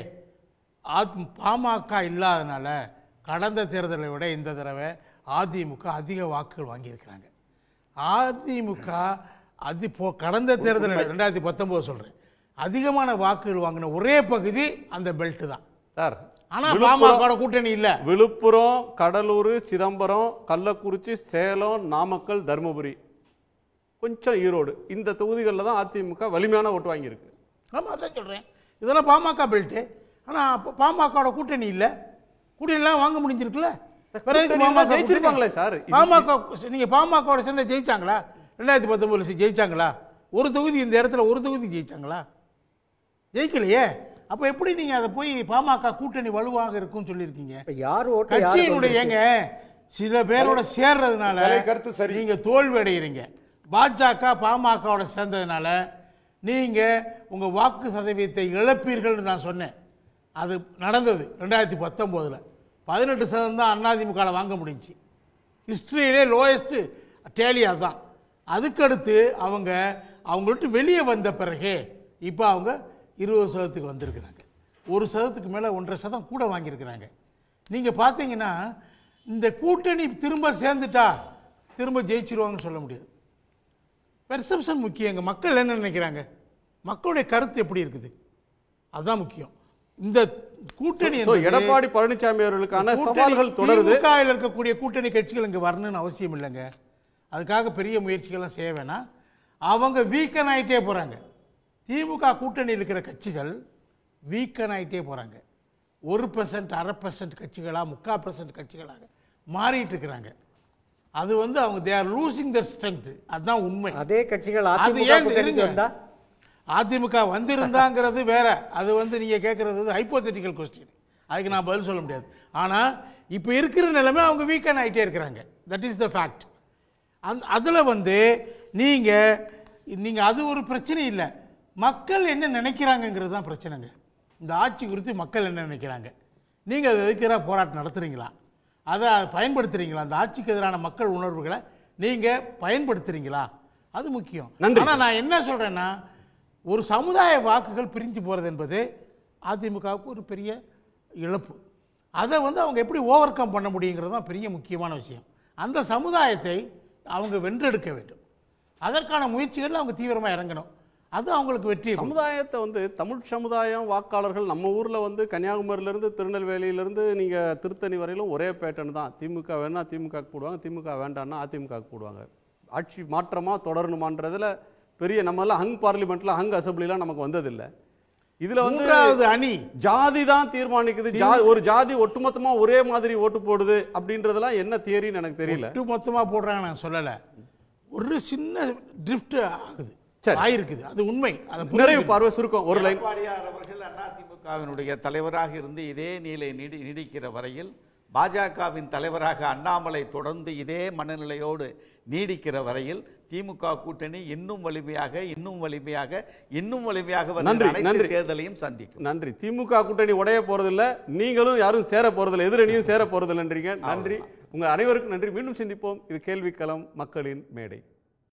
பாமக இல்லாதனால கடந்த தேர்தலை விட இந்த தடவை அதிமுக அதிக வாக்குகள் வாங்கியிருக்கிறாங்க. அதிமுக கடந்த தேர்தல் 2019 சொல்றேன், அதிகமான வாக்குகள் வாங்கின ஒரே பகுதி அந்த பெல்ட் தான் சார். ஆனா பாமக கூட்டணி இல்ல. விழுப்புரம், கடலூர், சிதம்பரம், கள்ளக்குறிச்சி, சேலம், நாமக்கல், தர்மபுரி, கொஞ்சம் ஈரோடு, இந்த தொகுதிகளில் தான் அதிமுக வலிமையான ஓட்டு வாங்கியிருக்கு. ஆமா, அதான் சொல்றேன். இதெல்லாம் பாமக பெல்ட். ஆனா பாமக கூட்டணி இல்ல. கூட்டணிலாம் வாங்க முடிஞ்சிருக்குல்ல. ஜெயிச்சிருப்பாங்களே சார். பாமக நீங்க பாமக சேர்ந்து ஜெயிச்சாங்களா? 2019 ஜெயிச்சாங்களா? ஒரு தொகுதி இந்த இடத்துல ஒரு தொகுதி ஜெயிச்சாங்களா? ஜெயிக்கலையே. அப்ப எப்படி நீங்க அதை போய் பாமக கூட்டணி வலுவாக இருக்கும்னு சொல்லியிருக்கீங்க? கட்சியினுடைய சில பேரோட சேர்றதுனால நீங்க தோல்வி அடைகிறீங்க. பாஜக பாமக சேர்ந்ததுனால நீங்க உங்க வாக்கு சதவீதத்தை இழப்பீர்கள் நான் சொன்னேன். அது நடந்தது 2019. 18% தான் அதிமுக வாங்க முடிஞ்சு. ஹிஸ்டரியிலே லோயஸ்ட் டேலி அதுதான். அதுக்கடுத்து அவங்கள்ட்ட வெளியே வந்த பிறகு இப்போ அவங்க 20% வந்திருக்கிறாங்க. 1% மேலே 1.5% கூட வாங்கியிருக்கிறாங்க. நீங்கள் பார்த்தீங்கன்னா இந்த கூட்டணி திரும்ப சேர்ந்துட்டா திரும்ப ஜெயிச்சிருவாங்கன்னு சொல்ல முடியாது. பெர்செப்ஷன் முக்கியங்க. மக்கள் என்ன நினைக்கிறாங்க, மக்களுடைய கருத்து எப்படி இருக்குது, அதுதான் முக்கியம். இந்த கூட்டணி எடப்பாடி பழனிசாமி அவர்களுக்கான சவால்கள் தொடருது. இருக்கக்கூடிய கூட்டணி கட்சிகள் இங்கே வரணும்னு அவசியம் இல்லைங்க. அதுக்காக பெரிய முயற்சிகள்லாம் செய்ய வேணாம். அவங்க வீக்கன் ஆகிட்டே போகிறாங்க. திமுக கூட்டணியில் இருக்கிற கட்சிகள் வீக்கன் ஆகிட்டே போகிறாங்க. 1%, 1/2% கட்சிகளாக 3/4% கட்சிகளாக மாறிட்டு இருக்கிறாங்க. அது அவங்க they are losing the strength. அதுதான் உண்மை. அதே கட்சிகள் அதிமுக வந்திருந்தாங்கிறது வேற. அது நீங்க கேட்கறது ஹைப்போதெட்டிக்கல் கொஸ்டின். அதுக்கு நான் பதில் சொல்ல முடியாது. ஆனா இப்ப இருக்கிற நிலைமை அவங்க வீக்கன் ஆகிட்டே இருக்கிறாங்க. That is the fact. அதுல நீங்க அது ஒரு பிரச்சனை இல்லை. மக்கள் என்ன நினைக்கிறாங்கிறது தான் பிரச்சனைங்க. இந்த ஆட்சி குறித்து மக்கள் என்ன நினைக்கிறாங்க, நீங்க அதை எதிர்க்கிற போராட்டம் நடத்துறீங்களா, அதை பயன்படுத்துறீங்களா, அந்த ஆட்சிக்கு எதிரான மக்கள் உணர்வுகளை நீங்க பயன்படுத்துறீங்களா, அது முக்கியம். ஆனா நான் என்ன சொல்றேன்னா, ஒரு சமுதாய வாக்குகள் பிரிஞ்சு போறது என்பது அதிமுகவுக்கு ஒரு பெரிய இழப்பு. அதை அவங்க எப்படி ஓவர் கம் பண்ண முடியுங்கிறது தான் பெரிய முக்கியமான விஷயம். அந்த சமுதாயத்தை அவங்க வென்றெடுக்க வேண்டும். அதற்கான முயற்சிகள் அவங்க தீவிரமாக இறங்கணும். அது அவங்களுக்கு வெற்றி. சமுதாயத்தை தமிழ் சமுதாயம் வாக்காளர்கள் நம்ம ஊரில் கன்னியாகுமரியிலேருந்து திருநெல்வேலியிலேருந்து நீங்கள் திருத்தணி வரையிலும் ஒரே பேட்டர்ன் தான். திமுக வேணா திமுக போடுவாங்க, திமுக வேண்டாம்னா அதிமுக போடுவாங்க. ஆட்சி மாற்றமாக தொடரணுமான்றதுல பெரிய நம்மளாம் ஹங் பார்லிமெண்ட்ல ஹங் அசம்பிளிலாம் நமக்கு வந்ததில்லை. இதுல அணி ஜாதி தான் தீர்மானிக்குது. ஒரு ஜாதி ஒட்டுமொத்தமா ஒரே மாதிரி ஓட்டு போடுது அப்படின்றதெல்லாம் என்ன தியரின்னு எனக்கு தெரியல. ஒட்டுமொத்தமா போடுறாங்க நான் சொல்லல. ஒரு சின்ன ட்ரிஃப்ட் ஆகுது, ஆயிருக்குது, அது உண்மை. நிறைவு பார்வை சுருக்கம் ஒரு லைன். எடப்பாடியார் அவர்கள் அதிமுகவினுடைய தலைவராக இருந்து இதே நிலை நீடிக்கிற வரையில் பாஜகவின் தலைவராக அண்ணாமலை தொடர்ந்து இதே மனநிலையோடு நீடிக்கிற வரையில் திமுக கூட்டணி இன்னும் வலிமையாக அனைத்து தேர்தலையும் சந்திக்கும். நன்றி. திமுக கூட்டணி உடைய போறதில்லை, நீங்களும் யாரும் சேர போறதில்லை, எதிரணியும் சேர போறதில்லைன்றீங்க. நன்றி. உங்க அனைவருக்கும் நன்றி. மீண்டும் சந்திப்போம். இது கேள்விக்களம், மக்களின் மேடை.